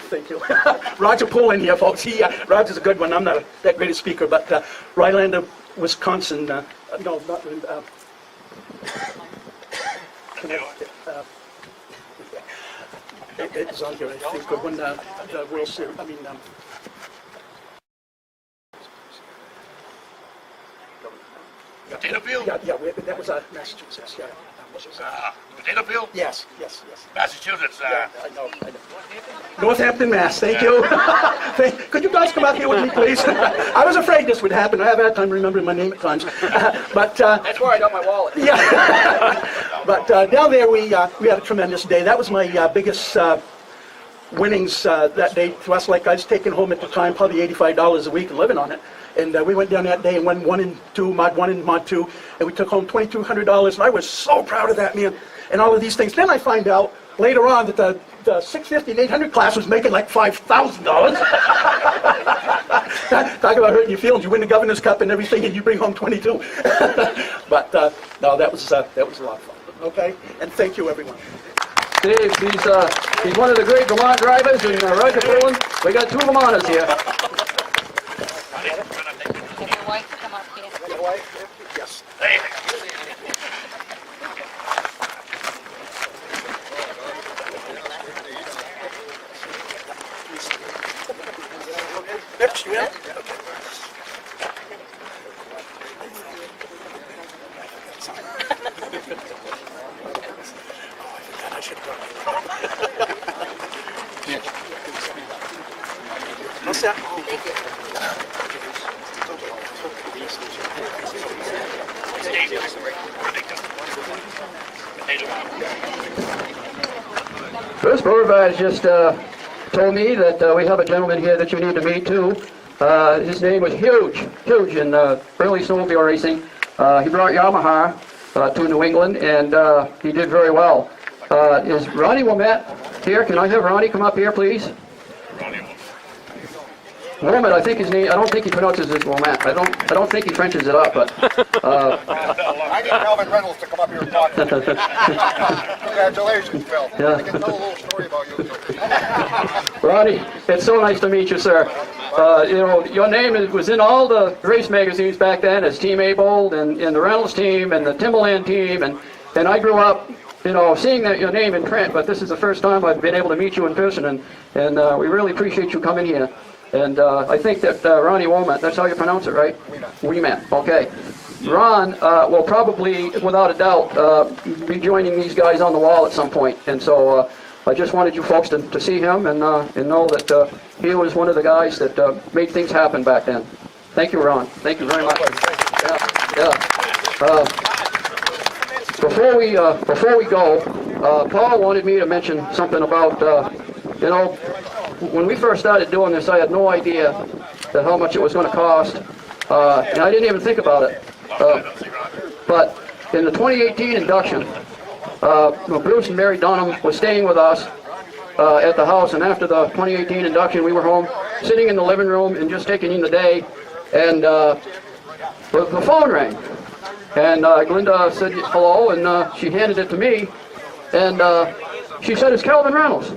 thank you. Roger Poole in here, folks. Roger's a good one. I'm not that great a speaker, but Rhinelander, Wisconsin, no, not it's on here, I think, but when the World Series, I mean, Potato field? Yeah, that was Massachusetts, yeah. Potato field? Yes. Massachusetts. I know. Northampton, Mass. Thank you. Could you guys come out here with me, please? I was afraid this would happen. I have had time remembering my name at times. But That's where I got my wallet. yeah. But down there we had a tremendous day. That was my biggest winnings that day to us. Like I was taking home at the time probably $85 a week and living on it. And we went down that day and won 1 and 2, Mod 1 and Mod 2, and we took home $2,200, and I was so proud of that, man, and all of these things. Then I find out later on that the 650 and 800 class was making like $5,000. Talk about hurting your feelings. You win the Governor's Cup and everything, and you bring home 22. But no, that was a lot of fun. Okay, and thank you, everyone. Steve, he's one of the great Vermont drivers, and Roger Pullen. We got 2 Vermonters here. Have your wife come up here. Your wife? Yes. Next, you in? What's that? Thank you. First Boulevard just told me that we have a gentleman here that you need to meet too. His name was Huge in early snowmobile racing. He brought Yamaha to New England, and he did very well. Is Ronnie Womet here? Can I have Ronnie come up here, please? Womet, I think his name. I don't think he pronounces his Womet. I don't think he Frenches it up, but. I get Calvin Reynolds to come up here and talk to me. Congratulations, Phil. Yeah. I can tell a little story about you. Ronnie, it's so nice to meet you, sir. You know, your name was in all the race magazines back then as Team Abold and the Reynolds team and the Timberland team, and I grew up, you know, seeing that your name in print, but this is the first time I've been able to meet you in person, and we really appreciate you coming here. And I think that Ronnie Womet, that's how you pronounce it, right? Womet. Okay. Ron will probably, without a doubt, be joining these guys on the wall at some point. And so I just wanted you folks to see him and know that he was one of the guys that made things happen back then. Thank you, Ron. Thank you very much. Yeah. Before we go, Paul wanted me to mention something about, you know, when we first started doing this, I had no idea that how much it was going to cost, and I didn't even think about it. But in the 2018 induction, Bruce and Mary Dunham was staying with us at the house, and after the 2018 induction, we were home, sitting in the living room and just taking in the day, and the phone rang, and Glinda said hello, and she handed it to me, and she said, "It's Calvin Reynolds."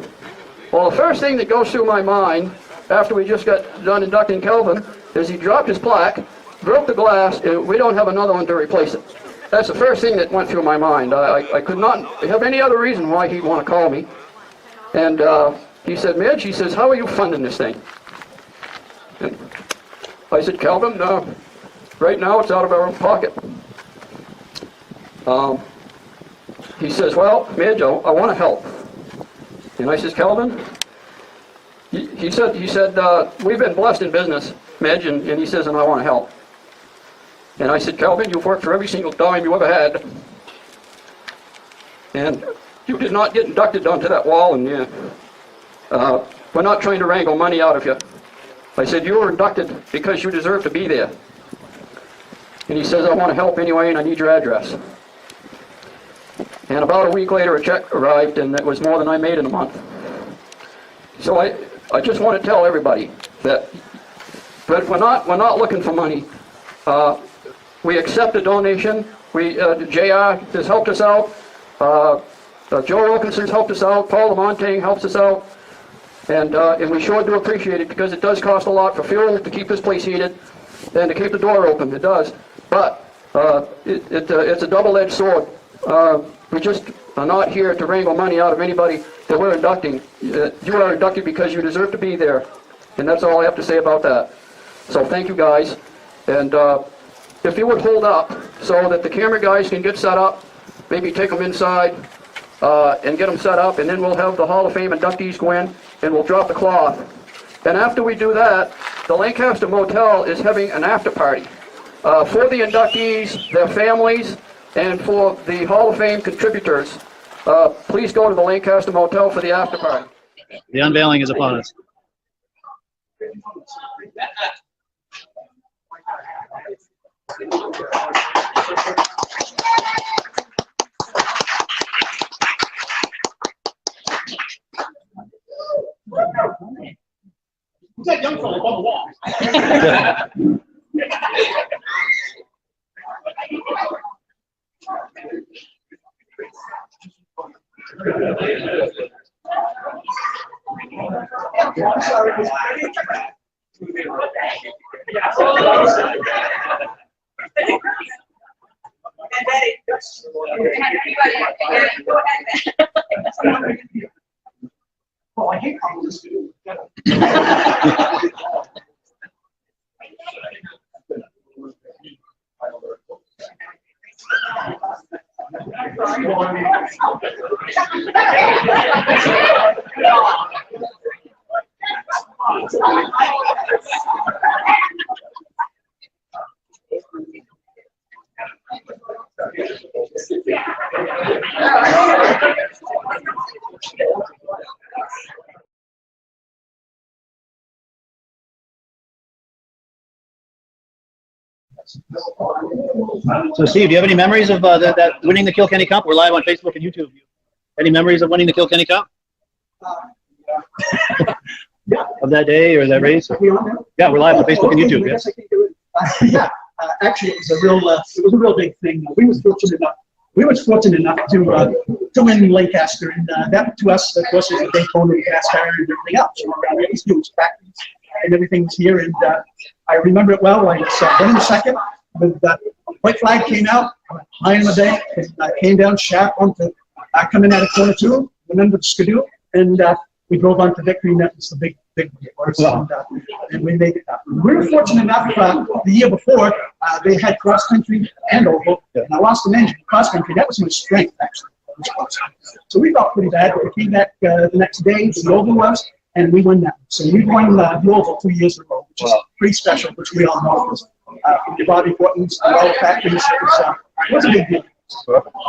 Well, the first thing that goes through my mind after we just got done inducting Calvin is he dropped his plaque, broke the glass, and we don't have another one to replace it. That's the first thing that went through my mind. I could not have any other reason why he'd want to call me. And he said, "Midge," he says, "how are you funding this thing?" And I said, "Calvin, right now it's out of our own pocket." He says, "Well, Midge, I want to help." And I says, "Calvin," he said, "we've been blessed in business, Midge," and he says, "and I want to help." And I said, "Calvin, you've worked for every single dime you ever had, and you did not get inducted onto that wall, and we're not trying to wrangle money out of you." I said, "You were inducted because you deserve to be there." And he says, "I want to help anyway, and I need your address." And about a week later, a check arrived, and it was more than I made in a month. So I just want to tell everybody that, but we're not looking for money. We accept a donation. JR has helped us out. Joe Wilkinson's helped us out. Paul Lamontagne helps us out. And we sure do appreciate it, because it does cost a lot for fuel to keep this place heated and to keep the door open. It does. But it's a double-edged sword. We just are not here to wrangle money out of anybody that we're inducting. You are inducted because you deserve to be there. And that's all I have to say about that. So thank you guys. And if you would hold up so that the camera guys can get set up, maybe take them inside and get them set up, and then we'll have the Hall of Fame inductees go in and we'll drop the cloth. And after we do that, the Lancaster Motel is having an after party for the inductees, their families, and for the Hall of Fame contributors. Please go to the Lancaster Motel for the after party. The unveiling is upon us. Who's that young fellow on the wall? Well, I hate how this is. So, Steve, do you have any memories of that winning the Kilkenny Cup? We're live on Facebook and YouTube. Any memories of winning the Kilkenny Cup? Of that day or that race? Yeah, we're live on Facebook and YouTube. Yes, I can do it. Actually, it was a real big thing. We was fortunate enough to win Lancaster, and that to us, of course, was a Daytona and cast iron and everything else. You know, around here, it was factories and everything was here, and I remember it well. I was running second. The white flag came out, high in the bank, and I came down shaft onto, coming out of corner two, went under the skidoo, and we drove on to victory, and that was the big one for us. And we made it up. We were fortunate enough, the year before, they had cross country and oval, and I lost an engine. Cross country, that was my strength, actually. So we felt pretty bad, but we came back the next day, the oval was, and we won that. So we won the oval 2 years in a row, which is pretty special, which we all know. From the Bobby Portons, and all the factories, it was a big deal.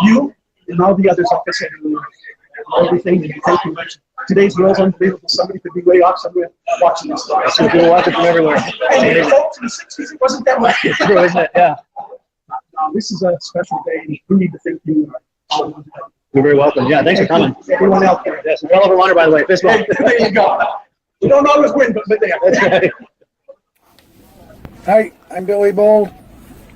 You and all the others, like I said, everything, and thank you much. Today's world's unbelievable. Somebody could be way off somewhere watching this stuff. So people watch it from everywhere. And in the 60s, it wasn't that way. True, isn't it? Yeah. This is a special day, and we need to thank you. You're very welcome. Yeah, thanks for coming. Everyone out there. Yes, well over water, by the way. Fist bump. There you go. We don't always win, but there. That's right. Hi, I'm Billy Bold.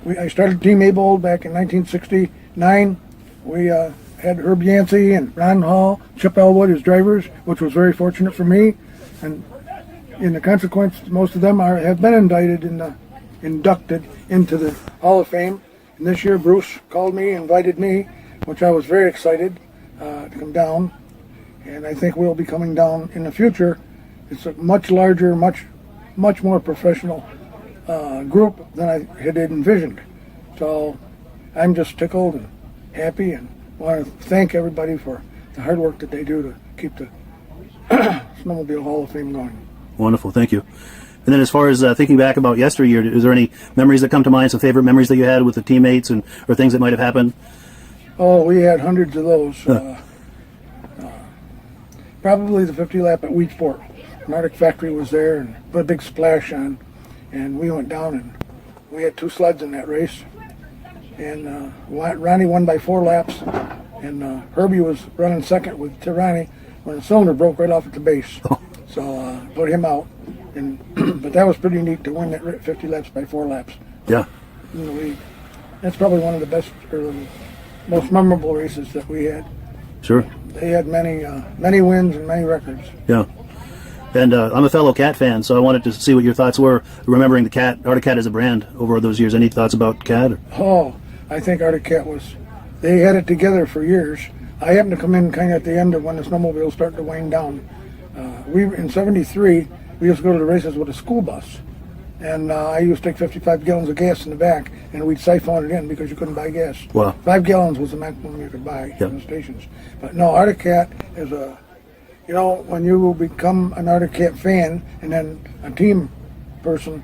I started Team A Bold back in 1969. We had Herb Yancey and Ron Hall, Chip Elwood as drivers, which was very fortunate for me. And in the consequence, most of them have been inducted into the Hall of Fame. And this year, Bruce called me, invited me, which I was very excited to come down. And I think we'll be coming down in the future. It's a much larger, much more professional group than I had envisioned. So I'm just tickled and happy, and want to thank everybody for the hard work that they do to keep the Snowmobile Hall of Fame going. Wonderful, thank you. And then as far as thinking back about yesteryear, is there any memories that come to mind, some favorite memories that you had with the teammates and or things that might have happened? Oh, we had hundreds of those. Probably the 50 lap at Wheatsport. Nordic Factory was there and put a big splash on. And we went down, and we had 2 sleds in that race. And Ronnie won by 4 laps, and Herbie was running second with Ronnie when the cylinder broke right off at the base. So put him out. And but that was pretty neat to win that 50 laps by 4 laps. Yeah. In the league. That's probably one of the best, or most memorable races that we had. Sure. They had many wins and many records. Yeah. And I'm a fellow Cat fan, so I wanted to see what your thoughts were, remembering the Cat, Arctic Cat as a brand over those years. Any thoughts about Cat? Oh, I think Arctic Cat they had it together for years. I happened to come in kind of at the end of when the snowmobile started to wind down. In '73, we used to go to the races with a school bus. And I used to take 55 gallons of gas in the back, and we'd siphon it in because you couldn't buy gas. Wow. 5 gallons was the maximum you could buy in the stations. But no, Arctic Cat is a, you know, when you become an Arctic Cat fan and then a team person,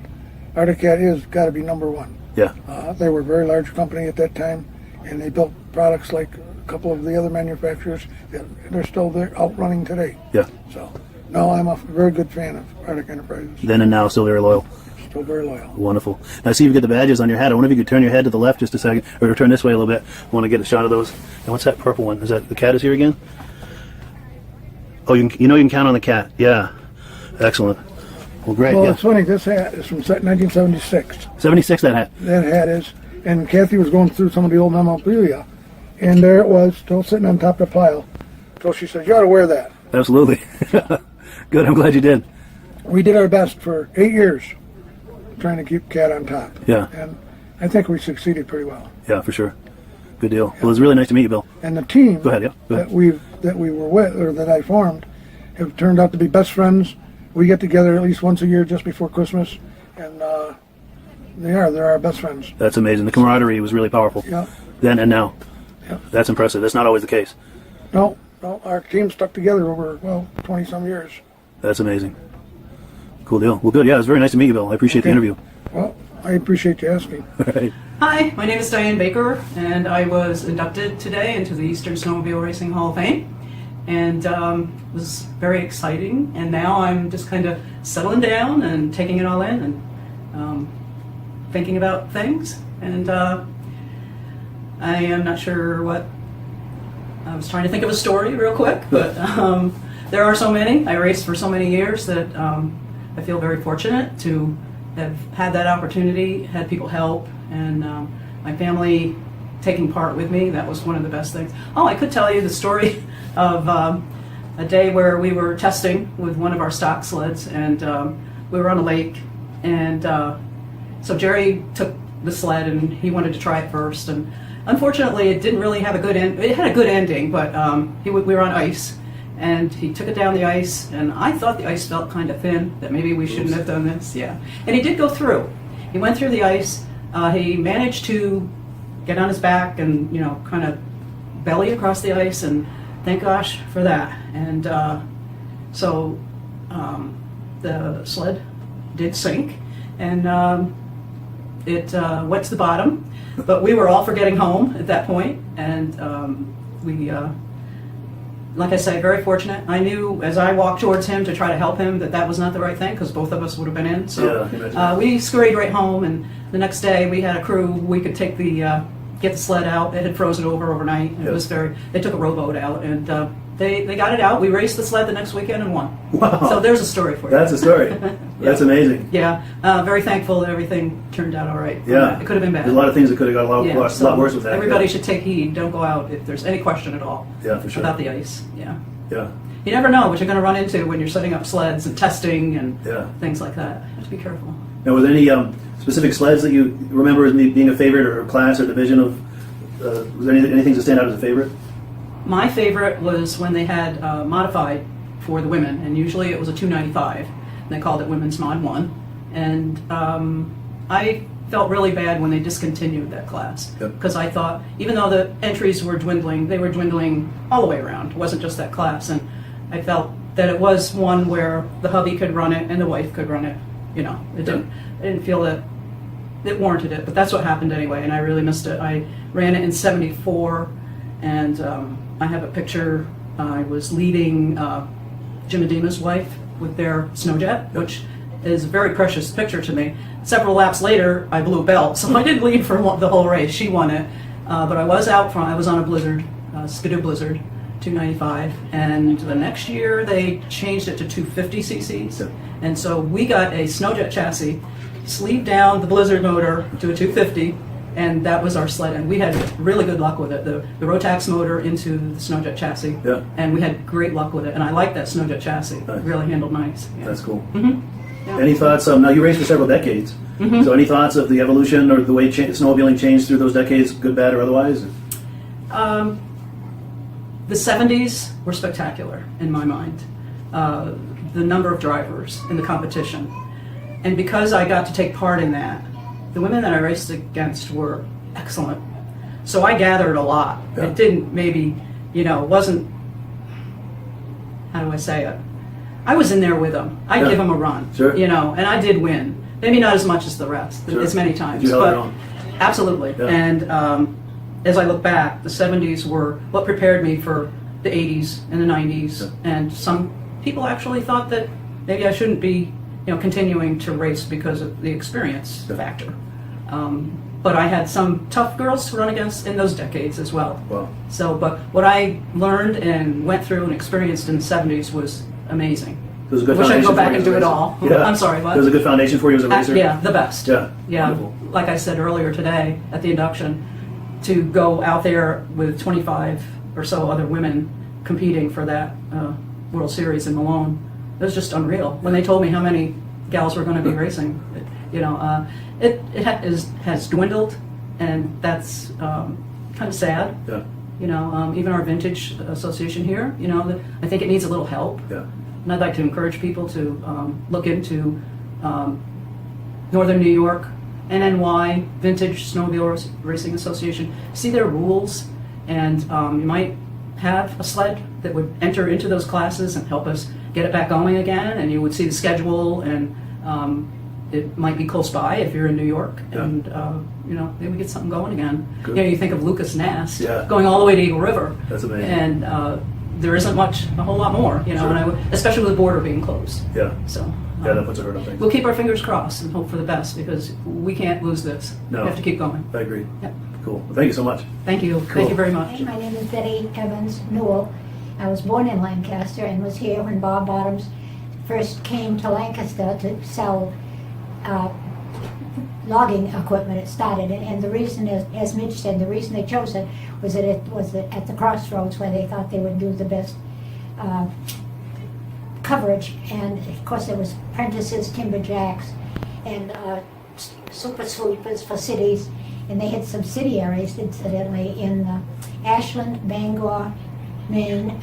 Arctic Cat is got to be number one. Yeah. They were a very large company at that time, and they built products like a couple of the other manufacturers. They're still there, out running today. Yeah. So, no, I'm a very good fan of Arctic Enterprises. Then and now, still very loyal. Still very loyal. Wonderful. Now, I see you've got the badges on your hat. I wonder if you could turn your head to the left just a second, or turn this way a little bit. I want to get a shot of those. And what's that purple one? Is that the cat is here again? Oh, you know you can count on the cat. Yeah. Excellent. Well, great. Well, Yeah. it's funny. This hat is from 1976. 76, that hat. That hat is. And Kathy was going through some of the old memorabilia, and there it was, still sitting on top of the pile. So she said, "You ought to wear that." Absolutely. Good. I'm glad you did. We did our best for 8 years, trying to keep Cat on top. Yeah. And I think we succeeded pretty well. Yeah, for sure. Good deal. Well, it was really nice to meet you, Bill. And the team Go ahead, yeah. Go ahead. that we were with, or that I formed, have turned out to be best friends. We get together at least once a year just before Christmas, and they're our best friends. That's amazing. The camaraderie was really powerful. Yeah. Then and now. Yeah. That's impressive. That's not always the case. No, our team stuck together over 20-some years. That's amazing. Cool deal. Well, good. Yeah, it was very nice to meet you, Bill. I appreciate the interview. Well, I appreciate you asking. All right. Hi, my name is Diane Baker, and I was inducted today into the Eastern Snowmobile Racing Hall of Fame, and it was very exciting. And now I'm just kind of settling down and taking it all in and thinking about things. And I am not sure what. I was trying to think of a story real quick, but there are so many. I raced for so many years that I feel very fortunate to have had that opportunity, had people help, and my family taking part with me. That was one of the best things. Oh, I could tell you the story of a day where we were testing with one of our stock sleds, and we were on a lake, and so Jerry took the sled and he wanted to try it first, and unfortunately it didn't really have a good end. It had a good ending, but we were on ice. And he took it down the ice, and I thought the ice felt kind of thin, that maybe we shouldn't have done this, yeah. And he did go through. He went through the ice. He managed to get on his back and, you know, kind of belly across the ice, and thank gosh for that. And so the sled did sink, and it went to the bottom. But we were all for getting home at that point, and we... like I say, very fortunate. I knew as I walked towards him to try to help him that was not the right thing, because both of us would have been in. So we scurried right home, and the next day we had a crew. We could take get the sled out. It had frozen over overnight. It was they took a rowboat out, and they got it out. We raced the sled the next weekend and won. Wow. So there's a story for you. That's a story. That's amazing. Yeah. Very thankful that everything turned out all right. Yeah. It could have been bad. There's a lot of things that could have got a lot worse with that. Everybody should take heed. Don't go out if there's any question at all. Yeah, for sure. About the ice. Yeah. Yeah. You never know what you're going to run into when you're setting up sleds and testing and Yeah. things like that. You have to be careful. Now, were there any specific sleds that you remember as being a favorite, or class or division of? Was there anything to stand out as a favorite? My favorite was when they had modified for the women, and usually it was a 295. And they called it Women's Mod 1. And I felt really bad when they discontinued that class, because I thought, even though the entries were dwindling, they were dwindling all the way around. It wasn't just that class. And I felt that it was one where the hubby could run it and the wife could run it. You know, I didn't feel that it warranted it, but that's what happened anyway, and I really missed it. I ran it in '74, and I have a picture. I was leading Jim Adima's wife with their snowjet, which is a very precious picture to me. Several laps later, I blew a belt, so I didn't lead for the whole race. She won it, but I was out front. I was on a Blizzard, Skidoo Blizzard, 295, and the next year they changed it to 250 cc's, and so we got a snowjet chassis, sleeved down the Blizzard motor to a 250, and that was our sled, and we had really good luck with it. The Rotax motor into the snowjet chassis, and we had great luck with it, and I like that snowjet chassis. It really handled nice. Yeah. That's cool. Mm-hmm. Yeah. Any thoughts? Now, you raced for several decades, so any thoughts of the evolution or the way snowmobiling changed through those decades, good, bad, or otherwise? The 70s were spectacular in my mind. The number of drivers in the competition. And because I got to take part in that, the women that I raced against were excellent. So I gathered a lot. Yeah. It didn't maybe, wasn't, how do I say it? I was in there with them. I'd Yeah. give them a run, Sure. and I did win. Maybe not as much as the rest, Sure. as many times. You held but your own. Absolutely. Yeah. And as I look back, the 70s were what prepared me for the 80s and the 90s. Yeah. And some people actually thought that maybe I shouldn't be, continuing to race because of the experience Yeah. factor. But I had some tough girls to run against in those decades as well. Wow. So, but what I learned and went through and experienced in the 70s was amazing. It was a good Wish I could foundation go back for you and as a do it racer. all. Yeah. I'm sorry, what? It was a good foundation for you as a racer. Yeah, the best. Yeah. Yeah. Wonderful. Like I said earlier today at the induction, to go out there with 25 or so other women competing for that World Series in Malone, it was just unreal. When they told me how many gals were going to be racing, it has dwindled, and that's kind of sad. Yeah. Even our Vintage Association here, I think it needs a little help. Yeah. And I'd like to encourage people to look into Northern New York, NNY, Vintage Snowmobile Racing Association, see their rules, and you might have a sled that would enter into those classes and help us get it back going again, and you would see the schedule, and it might be close by if you're in New York, Yeah. and maybe we get something going again. Good. You think of Lucas Nast Yeah. going all the way to Eagle River. That's amazing. And there isn't a whole lot more, Sure. and especially with the border being closed. Yeah. So Yeah, that puts a hurt on things. we'll keep our fingers crossed and hope for the best, because we can't lose this. No. We have to keep going. I agree. Yep. Cool. Well, thank you so much. Thank you. Cool. Thank you very much. Hi, my name is Betty Evans Newell. I was born in Lancaster and was here when Bob Bottoms first came to Lancaster to sell logging equipment. It started, and the reason is, as Mitch said, the reason they chose it was that it was at the crossroads where they thought they would do the best coverage. And of course there was apprentices, timberjacks, and super sweepers for cities, and they had subsidiaries, incidentally, in Ashland, Bangor, Maine,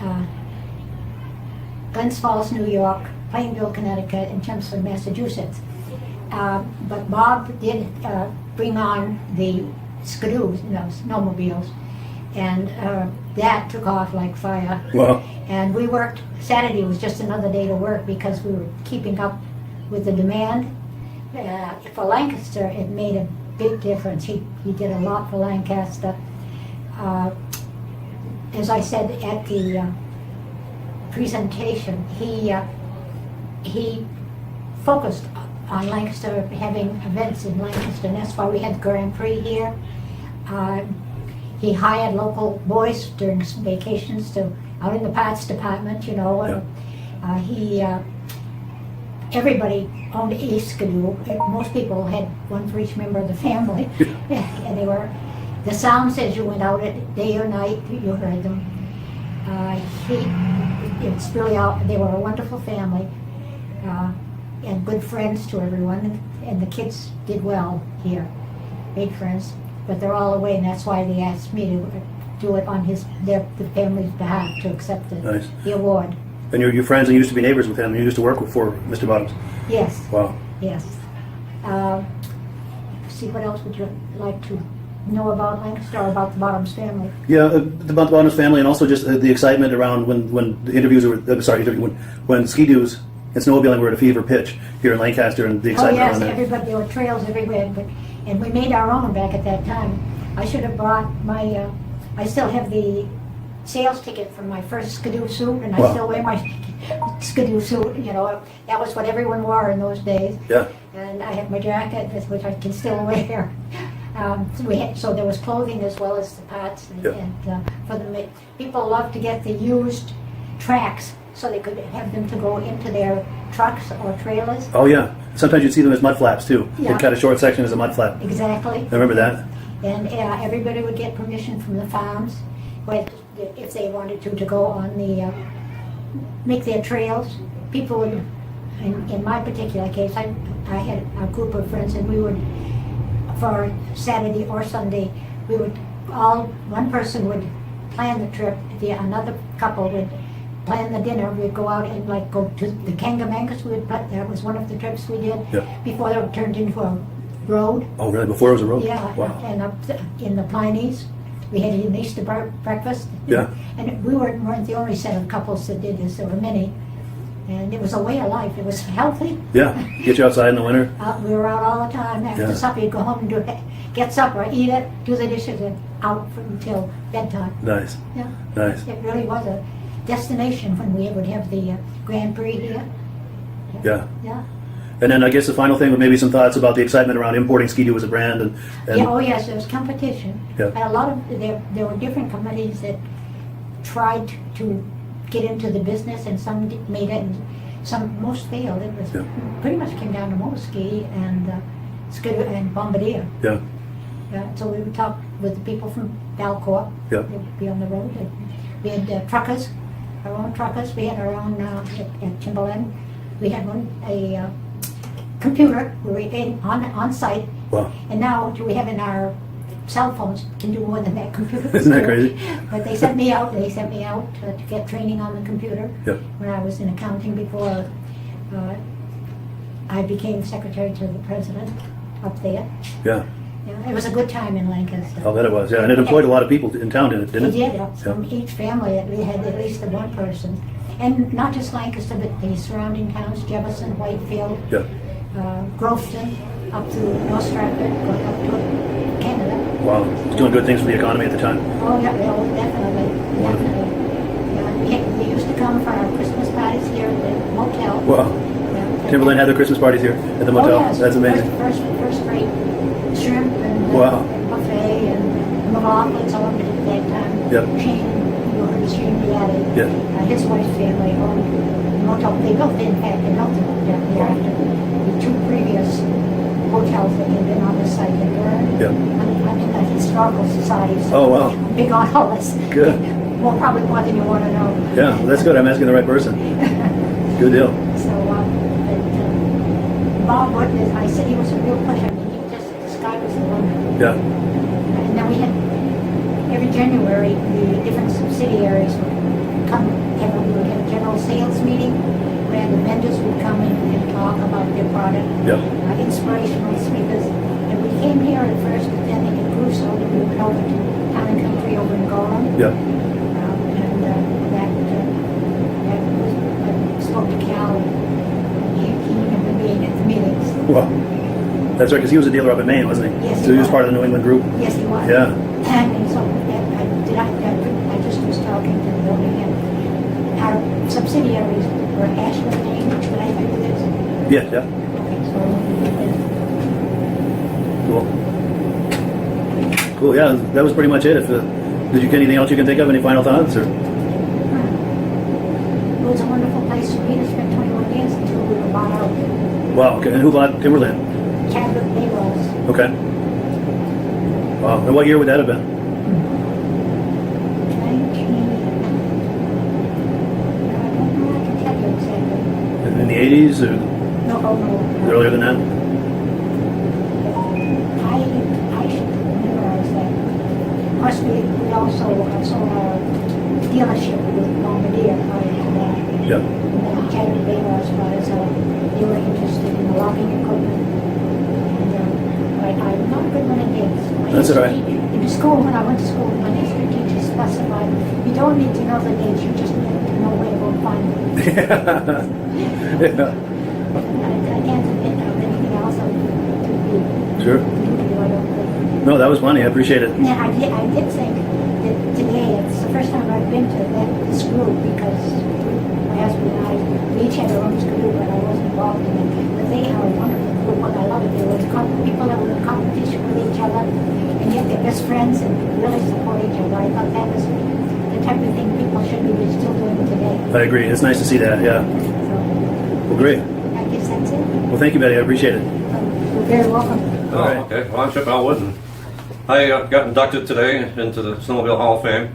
Glens Falls, New York, Plainville, Connecticut, and Chelmsford, Massachusetts. But Bob did bring on the skidoos, snowmobiles, and that took off like fire. Wow. And we worked, Saturday was just another day to work because we were keeping up with the demand. For Lancaster, it made a big difference. He did a lot for Lancaster. As I said at the presentation, he focused on Lancaster, having events in Lancaster, and that's why we had the Grand Prix here. He hired local boys during vacations to out in the parts department, everybody owned a skidoo. Most people had one for each member of the family. And the sounds as you went out at day or night, you heard them. It's really they were a wonderful family, and good friends to everyone, and the kids did well here, made friends, but they're all away, and that's why they asked me to do it on the family's behalf, to accept Nice. the award. And you're friends and you used to be neighbors with him. You used to work for Mr. Bottoms. Yes. Wow. Yes. See, what else would you like to know about Lancaster, or about the Bottoms family? Yeah, about the Bottoms family, and also just the excitement around when the interviews were, when ski-doos and snowmobiling were at a fever pitch here in Lancaster, and the excitement around that. Everybody, there were trails everywhere, and we made our own back at that time. I should have brought my, I still have the sales ticket from my first skidoo suit, and I still wear my skidoo suit, that was what everyone wore in those days. Yeah. And I have my jacket, which I can still wear. So there was clothing as well as the parts, and for the people love to get the used tracks so they could have them to go into their trucks or trailers. Oh yeah. Sometimes you'd see them as mud flaps too. Yeah. They'd cut a short section as a mud flap. Exactly. I remember that. And everybody would get permission from the farms, if they wanted to go on make their trails. People would, in my particular case, I had a group of friends, and we would, for Saturday or Sunday, one person would plan the trip, another couple would plan the dinner, we'd go out and like go to the Kangamangas. That was one of the trips we did before they were turned into a road. Oh, really? Before it was a road? Yeah, Wow. and up in the Pineys, we had an Easter breakfast. Yeah. And we weren't the only set of couples that did this. There were many. And it was a way of life. It was healthy. Yeah. Get you outside in the winter. We were out all the time. After Yeah. supper, you'd go home and get supper, eat it, do the dishes, and out until bedtime. Nice. Yeah. Nice. It really was a destination when we would have the Grand Prix here. Yeah. Yeah. And then I guess the final thing, with maybe some thoughts about the excitement around importing Ski-Doo as a brand. And Yeah, oh yes, there was competition. Yeah. And a lot of, there were different companies that tried to get into the business, and some made it, and most failed. It was pretty much came down to Motoski and Skidoo and Bombardier. Yeah. So we would talk with the people from Valcourt. Yeah. They'd be on the road. We had truckers, our own truckers. We had our own at Timberland. We had a computer. We were on site. Wow. And now we have in our cell phones can do more than that computer. Isn't that crazy? But they sent me out. They sent me out to get training on the computer. Yep. When I was in accounting before I became secretary to the president up there. Yeah. Yeah, it was a good time in Lancaster. I'll bet it was. Yeah. And it employed a lot of people in town, didn't it? We did. From each family, we had at least one person. And not just Lancaster, but the surrounding towns, Jefferson, Whitefield, Yeah. Groveton, up to North Stratford, going up to Canada. Wow. It was doing good things for the economy at the time. Oh, yeah, definitely. Definitely. Yeah, we used to come for our Christmas parties here at the motel. Wow. Yeah. Timberland had their Christmas parties here at the motel. Oh, yes. That's amazing. First rate shrimp and Wow. buffet and McLaughlin's owned it at that time. Yep. Shane, you heard of Shane Beatty. Yeah. His wife's family owned the motel. They built, in fact, they built it thereafter. The two previous hotels that had been on the site had burned. Yeah. I'm in the historical society, so Oh, wow. I'm big on all this. Good. Well, probably more than you want to know. Yeah, that's good. I'm asking the right person. Good deal. So, Bob Wood, I said he was a real pleasure. I mean, the sky was the limit. Yeah. And then we had, every January, the different subsidiaries would come, we would have a general sales meeting where the vendors would come in and talk about their product, Yeah. inspirational speakers. And we came here at first, but then it grew so that we went over to Town and Country over in Gorham. Yeah. And that was, I spoke to Cal, he remembered being at the meetings. Wow. That's right, because he was a dealer up in Maine, wasn't he? Yes, So he was part of the New England group. Yes, he was. Yeah. And so I just was talking to the building, and our subsidiaries were Ashland, Maine, should I think it is? Yeah, yeah. Okay, so Cool. Cool, yeah, that was pretty much it. If, did you get anything else you can think of? Any final thoughts? Or? it was a wonderful place for me to spend 21 years until we were bought out. Wow, okay. And who bought Timberland? Chadwick Bayrolls. Okay. Wow. And what year would that have been? 19... In the 80s or No, no. earlier than that? I should memorize that. Of course, we also sold our dealership with Bombardier prior to that. Yeah. And then Chadwick Bayrolls was, they were interested in the logging equipment. And I'm not good when it is. That's all right. In school, when I went to school, my history teacher specified, you don't need to know the dates, you just need to know where to go and find them. Yeah. I can't think of anything else I would do. Sure. No, that was funny. I appreciate it. Yeah, I did think that today, it's the first time I've been to this group, because my husband and I, we each had our own group, but I wasn't involved in it. But they are a wonderful group. What I love it, they were people that were in competition with each other, and yet they're best friends and really support each other. I thought that was the type of thing people should be still doing today. I agree. It's nice to see that, yeah. Well, great. I guess that's it. Well, thank you, Betty. I appreciate it. You're very welcome. Oh, okay. Well, I'm Chip Elwood, and I got inducted today into the Snowmobile Hall of Fame,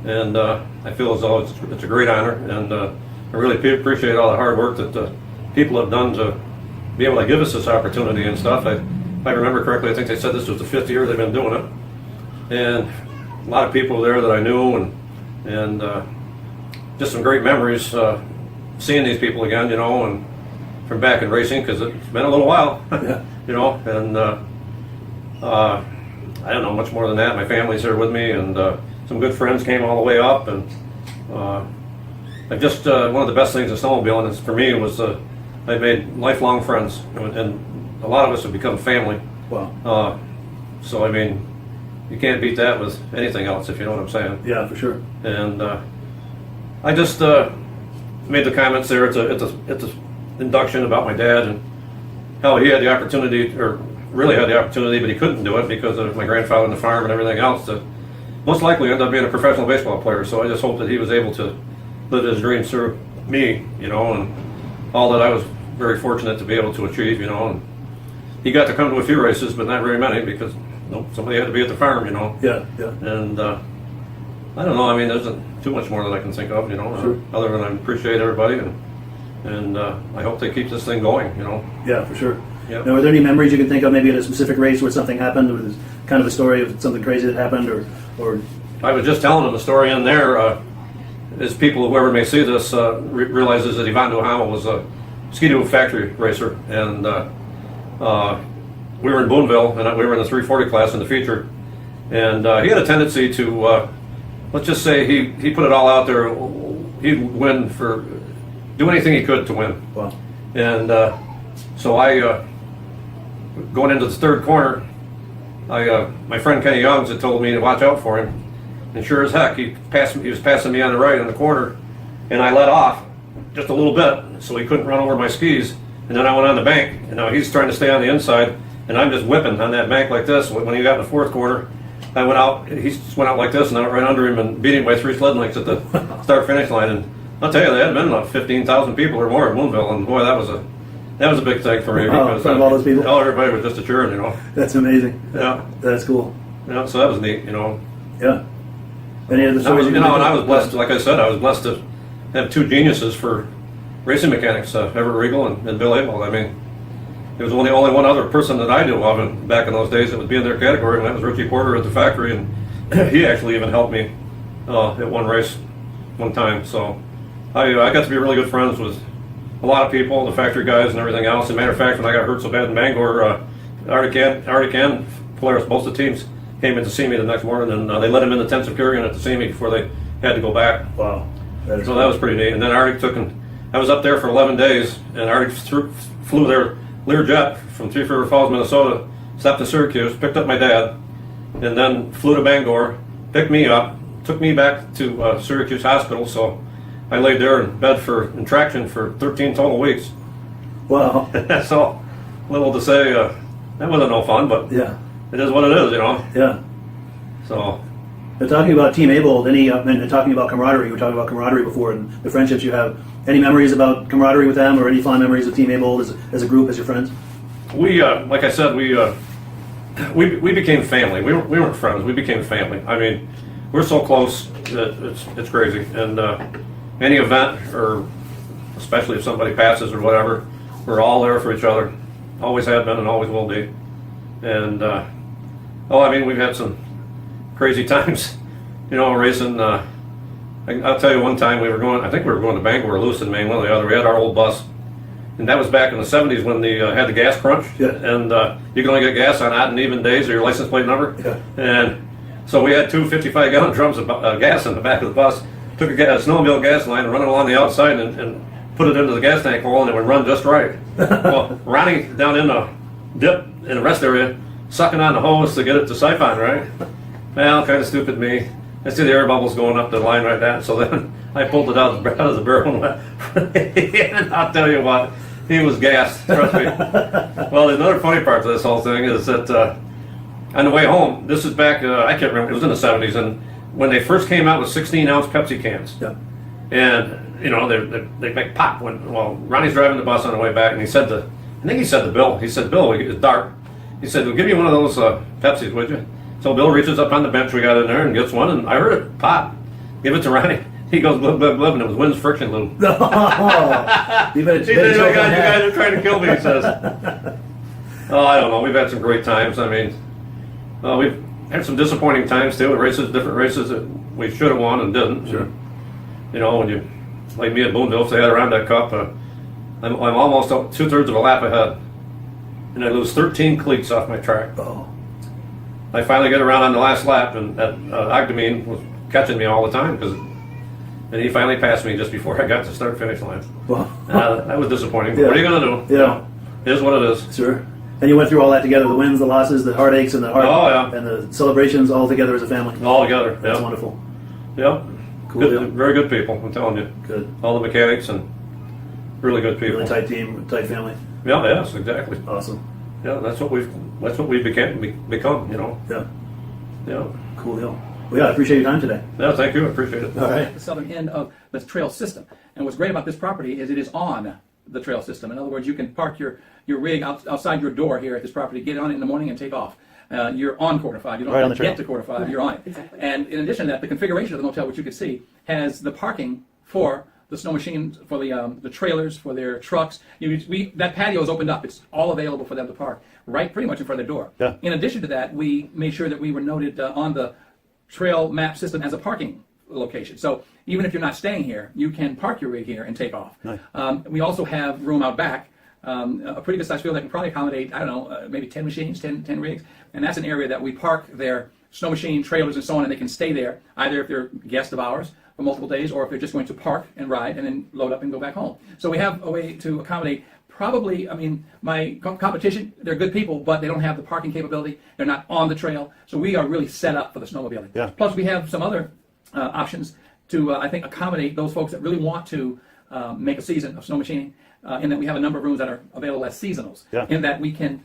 and I feel as though it's a great honor, and I really appreciate all the hard work that people have done to be able to give us this opportunity and stuff. If I remember correctly, I think they said this was the 5th year they've been doing it, and a lot of people there that I knew, and just some great memories seeing these people again, you know, and from back in racing, because it's been a little while, you know, and I don't know much more than that. My family's here with me, and some good friends came all the way up, and I just one of the best things in snowmobiling is for me was I made lifelong friends, and a lot of us have become family. Wow. So I mean, you can't beat that with anything else, if you know what I'm saying. Yeah, for sure. And I just made the comments there at the induction about my dad and how he had the opportunity, or really had the opportunity, but he couldn't do it because of my grandfather and the farm and everything else, to most likely end up being a professional baseball player. So I just hope that he was able to live his dreams through me, you know, and all that I was very fortunate to be able to achieve, you know. And he got to come to a few races, but not very many, because somebody had to be at the farm, you know. Yeah, yeah. And I don't know, I mean, there's too much more that I can think of, you know, Sure. other than I appreciate everybody, and I hope they keep this thing going, you know. Yeah, for sure. Yeah. Now, are there any memories you can think of, maybe at a specific race where something happened, or there's kind of a story of something crazy that happened, or I was just telling them a story in there, as people, whoever may see this, realizes that Ivan Duhamel was a Ski-Doo factory racer, and we were in Boonville, and we were in the 340 class in the feature, and he had a tendency to, let's just say he put it all out there. He'd win do anything he could to win. Wow. And so I, going into the third corner, my friend Kenny Youngs had told me to watch out for him, and sure as heck, he was passing me on the right in the corner, and I let off just a little bit, so he couldn't run over my skis, and then I went on the bank, and now he's trying to stay on the inside, and I'm just whipping on that bank like this. When he got in the fourth corner, I went out, he just went out like this, and I went right under him and beat him by 3 sled lengths at the start-finish line. And I'll tell you, there had been about 15,000 people or more at Boonville, and boy, that was a big thing for me. Wow, because in front of all those people? everybody was just a cheering, you know. That's amazing. Yeah. That's cool. Yeah, so that was neat, you know. Yeah. Any other stories you You can know, think and I of? was blessed, like I said, I was blessed to have two geniuses for racing mechanics, Everett Regal and Bill Abel. I mean, there was only one other person that I knew of back in those days that would be in their category, and that was Richie Porter at the factory, and he actually even helped me at one race one time. So I got to be really good friends with a lot of people, the factory guys and everything else. As a matter of fact, when I got hurt so bad in Bangor, Arctic and Polaris, both the teams came in to see me the next morning, and they let him in the intensive care unit to see me before they had to go back. Wow. So that was pretty neat. And then Arctic I was up there for 11 days, and Arctic flew their Learjet from Thief River Falls, Minnesota, stopped in Syracuse, picked up my dad, and then flew to Bangor, picked me up, took me back to Syracuse Hospital. So I laid there in bed in traction for 13 total weeks. Wow. So little to say, that wasn't no fun, but yeah, it is what it is, you know. Yeah. So. Now, talking about Team Able, and talking about camaraderie, we were talking about camaraderie before and the friendships you have. Any memories about camaraderie with them, or any fond memories of Team Able as a group, as your friends? We, like I said, we became family. We weren't friends. We became family. I mean, we're so close that it's crazy. And any event, or especially if somebody passes or whatever, we're all there for each other. Always have been and always will be. And I mean, we've had some crazy times, you know, racing. I'll tell you, one time I think we were going to Bangor or Lewiston, Maine, one or the other. We had our old bus, and that was back in the 70s when they had the gas crunch. Yeah. And you can only get gas on odd and even days or your license plate number. Yeah. And so we had 2 55-gallon drums of gas in the back of the bus. Took a snowmobile gas line and run it along the outside and put it into the gas tank hole, and it would run just right. Well, Ronnie down in the dip in the rest area, sucking on the hose to get it to siphon, right? Well, kind of stupid me. I see the air bubbles going up the line right now. So then I pulled it out of the barrel and went, and I'll tell you what, he was gassed, trust me. Well, another funny part to this whole thing is that on the way home, this is back, I can't remember, it was in the 70s, and when they first came out with 16-ounce Pepsi cans. Yeah. And, you know, they make pop. Ronnie's driving the bus on the way back, and I think he said to Bill, Bill, it's dark. He said, well, give me one of those Pepsis, would you? So Bill reaches up on the bench we got in there and gets one, and I heard it pop. Give it to Ronnie. He goes, blub, blub, blub, and it was Wynn's friction lube. You bet He said, you guys are trying to kill me, he says. I don't know. We've had some great times. I mean, we've had some disappointing times, too, at different races that we should have won and didn't. Sure. You know, when you, like me at Boonville, if they had a Roundup Cup, I'm almost 2/3 of a lap ahead. And I lose 13 cleats off my track. Oh. I finally get around on the last lap, and Ogdemine was catching me all the time, and he finally passed me just before I got to start-finish line. Wow. That was disappointing. Yeah. What are you going to do? Yeah. You know, it is what it is. Sure. And you went through all that together, the wins, the losses, the heartaches, and the and the celebrations all together as a family. All together, yeah. That's wonderful. Yeah. Cool Good, deal. very good people, I'm telling you. Good. All the mechanics and really good people. Really tight team, tight family. Yeah, yes, exactly. Awesome. Yeah, that's what we've become, you know. Yeah. Yeah. Cool deal. Well, yeah, I appreciate your time today. Yeah, thank you. I appreciate it. All right. The southern end of the trail system. And what's great about this property is it is on the trail system. In other words, you can park your rig outside your door here at this property, get on it in the morning and take off. You're on quarter 5. You don't Right on have the to trail. get to quarter 5. Right. You're on it. Exactly. And in addition to that, the configuration of the motel, which you can see, has the parking for the snow machines, for the trailers, for their trucks. That patio is opened up. It's all available for them to park right pretty much in front of their door. Yeah. In addition to that, we made sure that we were noted on the trail map system as a parking location. So even if you're not staying here, you can park your rig here and take off. Nice. We also have room out back, a pretty good sized field that can probably accommodate, I don't know, maybe 10 machines, 10 rigs. And that's an area that we park their snow machine, trailers, and so on, and they can stay there, either if they're guests of ours for multiple days, or if they're just going to park and ride and then load up and go back home. So we have a way to accommodate probably, I mean, my competition, they're good people, but they don't have the parking capability. They're not on the trail. So we are really set up for the snowmobiling. Yeah. Plus, we have some other options to, I think, accommodate those folks that really want to make a season of snow machining, in that we have a number of rooms that are available as seasonals, Yeah. in that we can,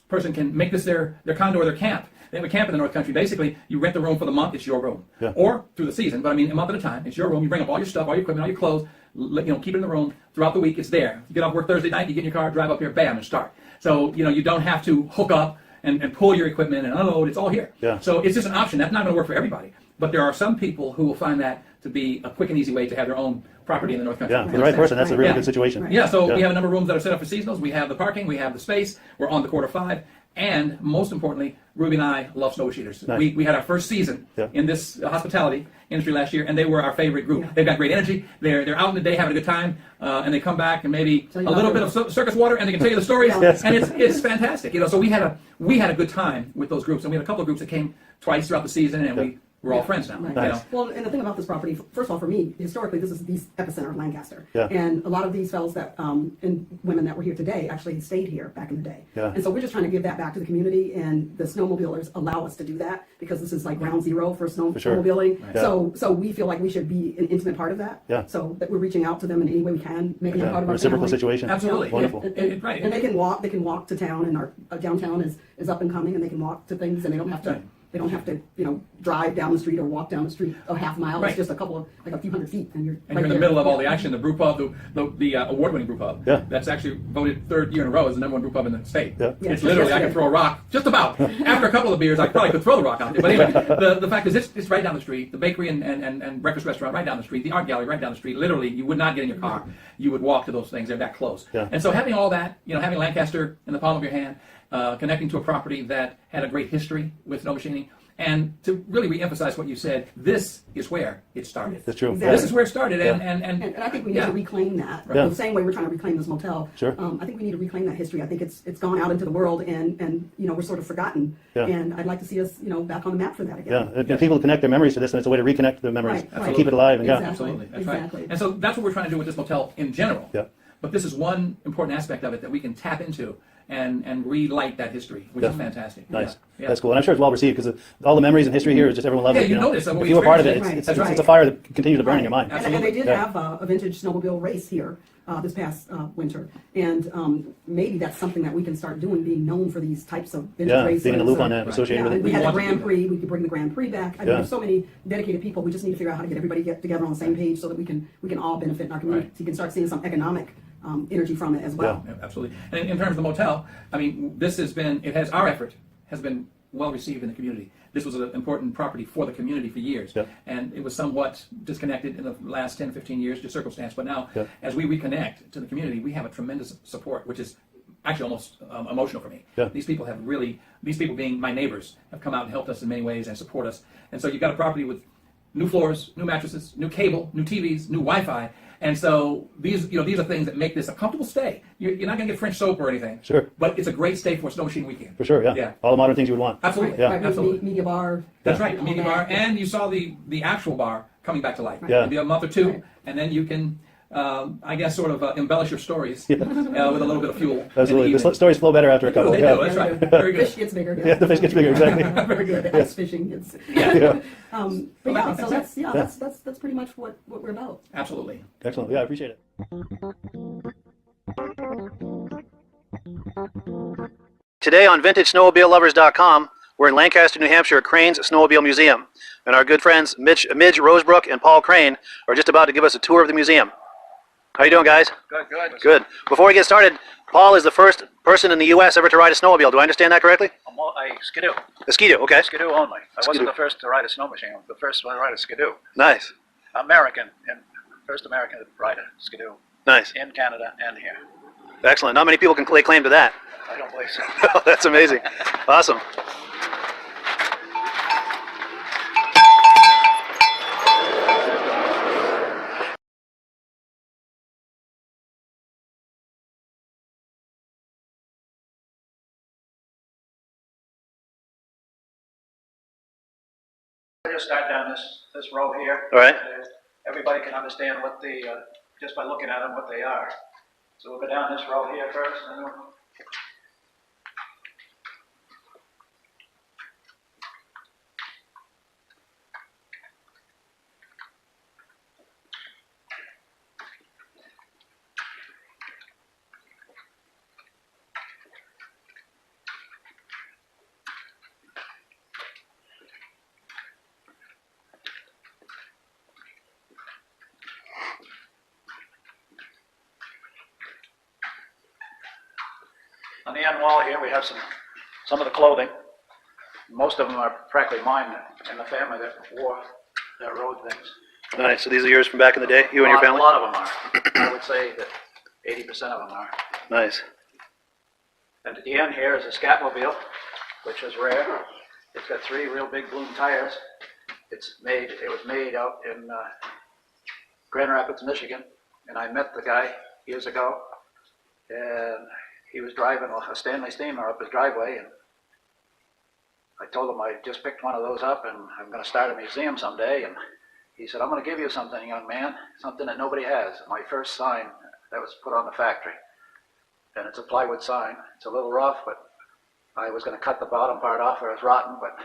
person can make this their condo or their camp. They have a camp in the North Country. Basically, you rent the room for the month, it's your room. Yeah. Or through the season, but I mean, a month at a time, it's your room. You bring up all your stuff, all your equipment, all your clothes, keep it in the room. Throughout the week, it's there. You get off work Thursday night, you get in your car, drive up here, bam, and start. So, you don't have to hook up and pull your equipment and unload. It's all here. Yeah. So it's just an option. That's not going to work for everybody. But there are some people who will find that to be a quick and easy way to have their own property in the North Country. Yeah, for the right person, that's a really Yeah. good situation. Yeah, so Yeah. we have a number of rooms that are set up for seasonals. We have the parking, we have the space, we're on the quarter 5, and most importantly, Ruby and I love snow cheaters. Nice. We had our first season Yeah. in this hospitality industry last year, and they were our favorite group. They've got great energy, they're out in the day having a good time, and they come back and maybe a little bit of circus water, and they can tell you the stories, Yes. and it's fantastic. So we had a good time with those groups, and we had a couple of groups that came twice throughout the season, and we're all friends now. Right. Well, and the thing about this property, first of all, for me, historically, this is the epicenter of Lancaster. Yeah. And a lot of these fellows and women that were here today actually stayed here back in the day. Yeah. And so we're just trying to give that back to the community, and the snowmobilers allow us to do that because this is like ground zero for sure. snowmobiling. Right. So we feel like we should be an intimate part of that. Yeah. So that we're reaching out to them in any way we can, making them part of our Reciprocal family. situation. Absolutely. Wonderful. Right. And they can walk. They can walk to town, and our downtown is up and coming, and they can walk to things, and they don't have to. Right. They don't have to, drive down the street or walk down the street a half mile. Right. It's just a few hundred feet, and you're And right you're in the there. middle of all the action. The brew pub, the award-winning brew pub, Yeah. that's actually voted 3rd year in a row as the #1 brew pub in the state. Yeah. Yeah. It's literally, I can throw a rock, just about. After a couple of beers, I probably could throw the rock out there. But anyway, the fact is, it's right down the street. The bakery and breakfast restaurant right down the street. The art gallery right down the street. Literally, you would not get in your car. You would walk to those things. They're that close. Yeah. And so having all that, having Lancaster in the palm of your hand, connecting to a property that had a great history with snow machining, and to really re-emphasize what you said, this is where it started. That's true. Exactly. This is where it started, Yeah. And I think we need to reclaim that. Yeah. The same way we're trying to reclaim this motel. Sure. I think we need to reclaim that history. I think it's gone out into the world, and we're sort of forgotten. Yeah. And I'd like to see us, back on the map for that again. Yeah, and people connect their memories to this, and it's a way to reconnect their memories Right, and keep it alive. And Exactly. Absolutely, that's Exactly. right. And so that's what we're trying to do with this motel in general. Yeah. But this is one important aspect of it that we can tap into and relight that history, which is Yeah. fantastic. Nice. Yeah. That's cool. And I'm sure it's well received because all the memories and history here is just everyone loves Yeah, it. you know? notice that If what you we were part of it, experienced. it's That's a right. fire that continues to burn in your mind. And they did Yeah. have a vintage snowmobile race here this past winter, and maybe that's something that we can start doing, being known for these types of vintage Yeah, races. being in the loop on or- that, associated with and it. we had the want to Grand do Prix. We could bring the Grand Prix back. I mean, Yeah. there's so many dedicated people. We just need to figure out how to get everybody together on the same page so that we can all benefit in our community. Right. So you can start seeing some economic energy from it as well. Yeah, absolutely. And in terms of the motel, I mean, our effort has been well received in the community. This was an important property for the community for years. Yeah. And it was somewhat disconnected in the last 10, 15 years to circumstance. But now, Yeah. as we reconnect to the community, we have a tremendous support, which is actually almost emotional for me. Yeah. These people being my neighbors, have come out and helped us in many ways and support us. And so you've got a property with new floors, new mattresses, new cable, new TVs, new Wi-Fi. And so these are things that make this a comfortable stay. You're not going to get French soap or anything. Sure. But it's a great stay for a snow machine weekend. For sure, yeah. Yeah. All the modern things you would want. Absolutely. Yeah. Right, Absolutely. media bar. That's right, all media that. bar, and you saw the actual bar coming back to life. Yeah. Maybe a month or two, Right. and then you can, I guess, sort of embellish your stories with a little bit of fuel. Absolutely. The stories flow better after a couple. They do, that's right. Very good. Fish gets bigger. Yeah, the fish gets bigger, exactly. Very good. The ice fishing gets. Yeah. But yeah, so That's that's pretty much what we're about. Absolutely. Excellent. Yeah, I appreciate it. Today on VintageSnowmobileLovers.com, we're in Lancaster, New Hampshire at Crane's Snowmobile Museum. And our good friends Midge Rosebrook and Paul Crane are just about to give us a tour of the museum. How you doing, guys? Good, good. Good. Before we get started, Paul is the first person in the U.S. ever to ride a snowmobile. Do I understand that correctly? I skidoo. A skidoo, okay. Skidoo only. I wasn't Skidoo. the first to ride a snow machine. I was the first one to ride a skidoo. Nice. American, and first American to ride a skidoo. Nice. In Canada and here. Excellent. Not many people can lay claim to that. I don't believe so. That's amazing. Awesome. We'll just start down this row here. All right. Everybody can understand what just by looking at them, what they are. So we'll go down this row here first, and then we'll on the end wall here, we have some of the clothing. Most of them are practically mine in the family that rode things. Nice. So these are yours from back in the day, you and your family? A lot of them are. I would say that 80% of them are. Nice. And at the end here is a Scatmobile, which is rare. It's got 3 real big bloom tires. It was made out in Grand Rapids, Michigan, and I met the guy years ago, and he was driving a Stanley steamer up his driveway, and I told him I just picked one of those up and I'm going to start a museum someday, and he said, I'm going to give you something, young man, something that nobody has. My first sign that was put on the factory, and it's a plywood sign. It's a little rough, but I was going to cut the bottom part off or it was rotten, but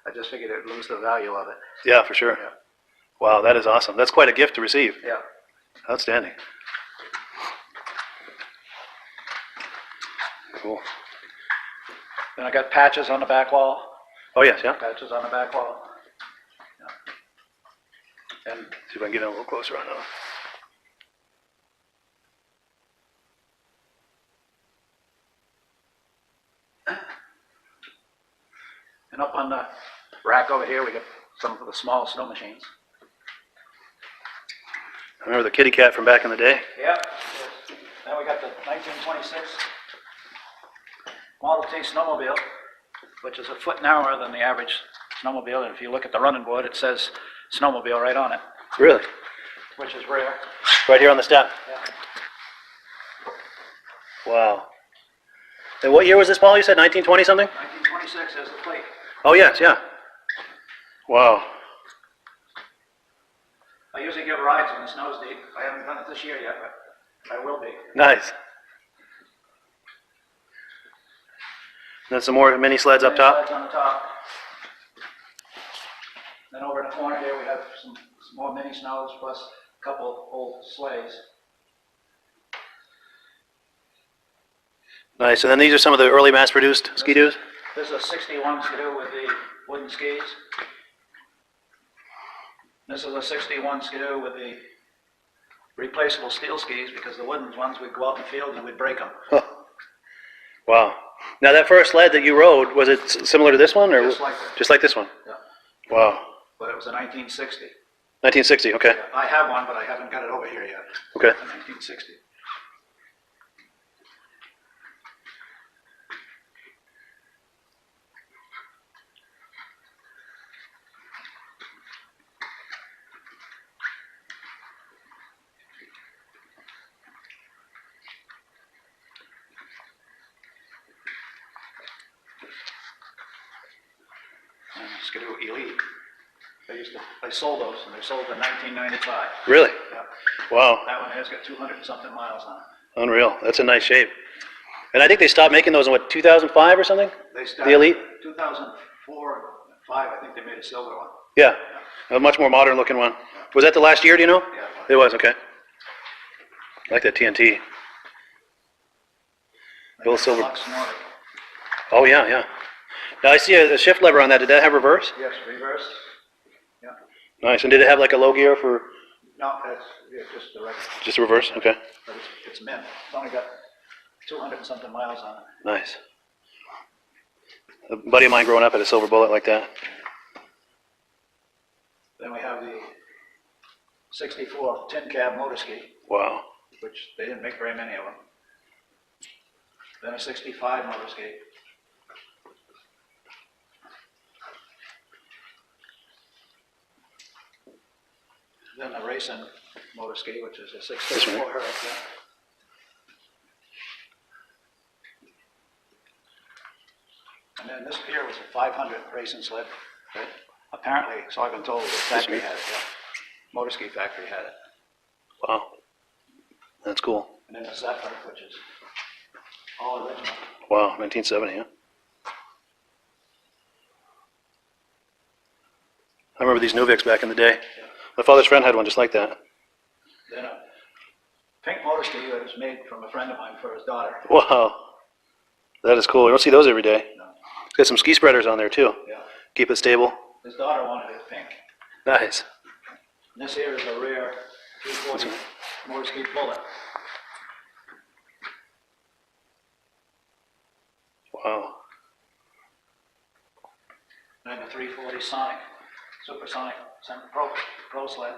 I just figured it would lose the value of it. Yeah, for sure. Yeah. Wow, that is awesome. That's quite a gift to receive. Yeah. Outstanding. Cool. Then I got patches on the back wall. Oh, yes, yeah. Patches on the back wall. Yeah. And see if I can get in a little closer on that. And up on the rack over here, we got some of the small snow machines. I remember the kitty cat from back in the day. Yep. Then we got the 1926 Model T snowmobile, which is a foot narrower than the average snowmobile. And if you look at the running board, it says snowmobile right on it. Really? Which is rare. Right here on the step. Yeah. Wow. And what year was this, Paul? You said 1920 something? 1926 is the plate. Oh, yes, yeah. Wow. I usually give rides when the snow's deep. I haven't done it this year yet, but I will be. Nice. Then some more mini sleds up top. Sleds on the top. Then over in the corner here, we have some more mini snows plus a couple old sleighs. Nice. And then these are some of the early mass-produced ski-doos? This is a 61 Skidoo with the wooden skis. This is a 61 Skidoo with the replaceable steel skis, because the wooden ones would go out in the field and we'd break them. Wow. Now that first sled that you rode, was it similar to this one, or Just like it. just like this one? Yeah. Wow. But it was a 1960. 1960. Okay. I have one, but I haven't got it over here yet. Okay. It's a 1960. Skidoo Elite. They sold those, and they sold in 1995. Really? Yeah. Wow. That one has got 200 and something miles on it. Unreal. That's a nice shape. And I think they stopped making those in, what, 2005 or something? They started The Elite? 2004 and 5, I think they made a silver one. Yeah. A much more modern looking one. Was that the last year, do you know? Yeah. It was, okay. I like that TNT. Bill Silver. Lux Nordic. Oh, yeah, yeah. Now I see a shift lever on that. Did that have reverse? Yes, reverse. Yeah. Nice. And did it have like a low gear for No, that's just the regular. just reverse? Okay. But it's mint. It's only got 200 and something miles on it. Nice. A buddy of mine growing up had a silver bullet like that. Then we have the 64 tin cab motor ski, Wow. which they didn't make very many of them. Then a 65 motor ski. Then a racing motor ski, which is a 64 Hurricane. And then this here was a 500 racing sled. Apparently, so I've been told, the factory had it. Yeah. Motor ski factory had it. Wow. That's cool. And then the Zephyr, which is all original. Wow, 1970, yeah. I remember these Nuvics back in the day. My father's friend had one just like that. Then a pink motor ski that was made from a friend of mine for his daughter. Wow. That is cool. You don't see those every day. No. It's got some ski spreaders on there too. Yeah. Keep it stable. His daughter wanted it pink. Nice. And this here is a rare 240 motor ski bullet. Wow. And the 340 Sonic, Supersonic Pro sled.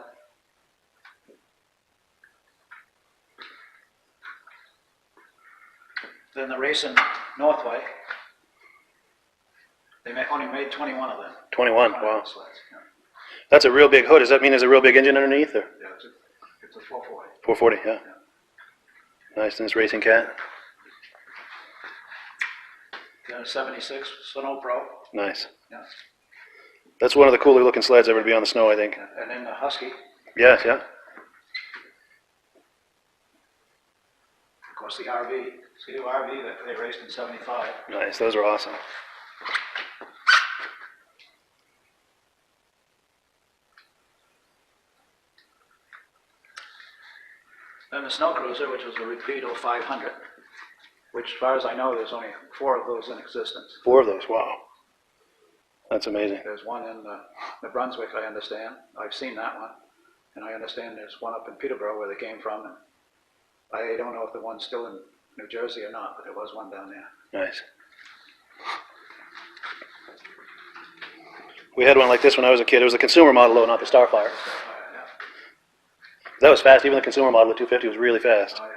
Then the racing Northway. They only made 21 of them. 21, wow. Sleds, yeah. That's a real big hood. Does that mean there's a real big engine underneath? Or? Yeah, it's a 440. 440, yeah. Nice, and this racing cat. Then a 76 Snow Pro. Nice. Yeah. That's one of the cooler looking sleds ever to be on the snow, I think. And then the Husky. Yes, yeah. Of course, the RV, Skidoo RV that they raced in 75. Nice, those are awesome. Then the Snow Cruiser, which was a Rapido 500, which, as far as I know, there's only 4 of those in existence. 4 of those, wow. That's amazing. There's one in New Brunswick, I understand. I've seen that one. And I understand there's one up in Peterborough where they came from. And I don't know if the one's still in New Jersey or not, but there was one down there. Nice. We had one like this when I was a kid. It was the consumer model, though, not the Starfire. That was fast. Even the consumer model, the 250, was really fast. Oh, yeah.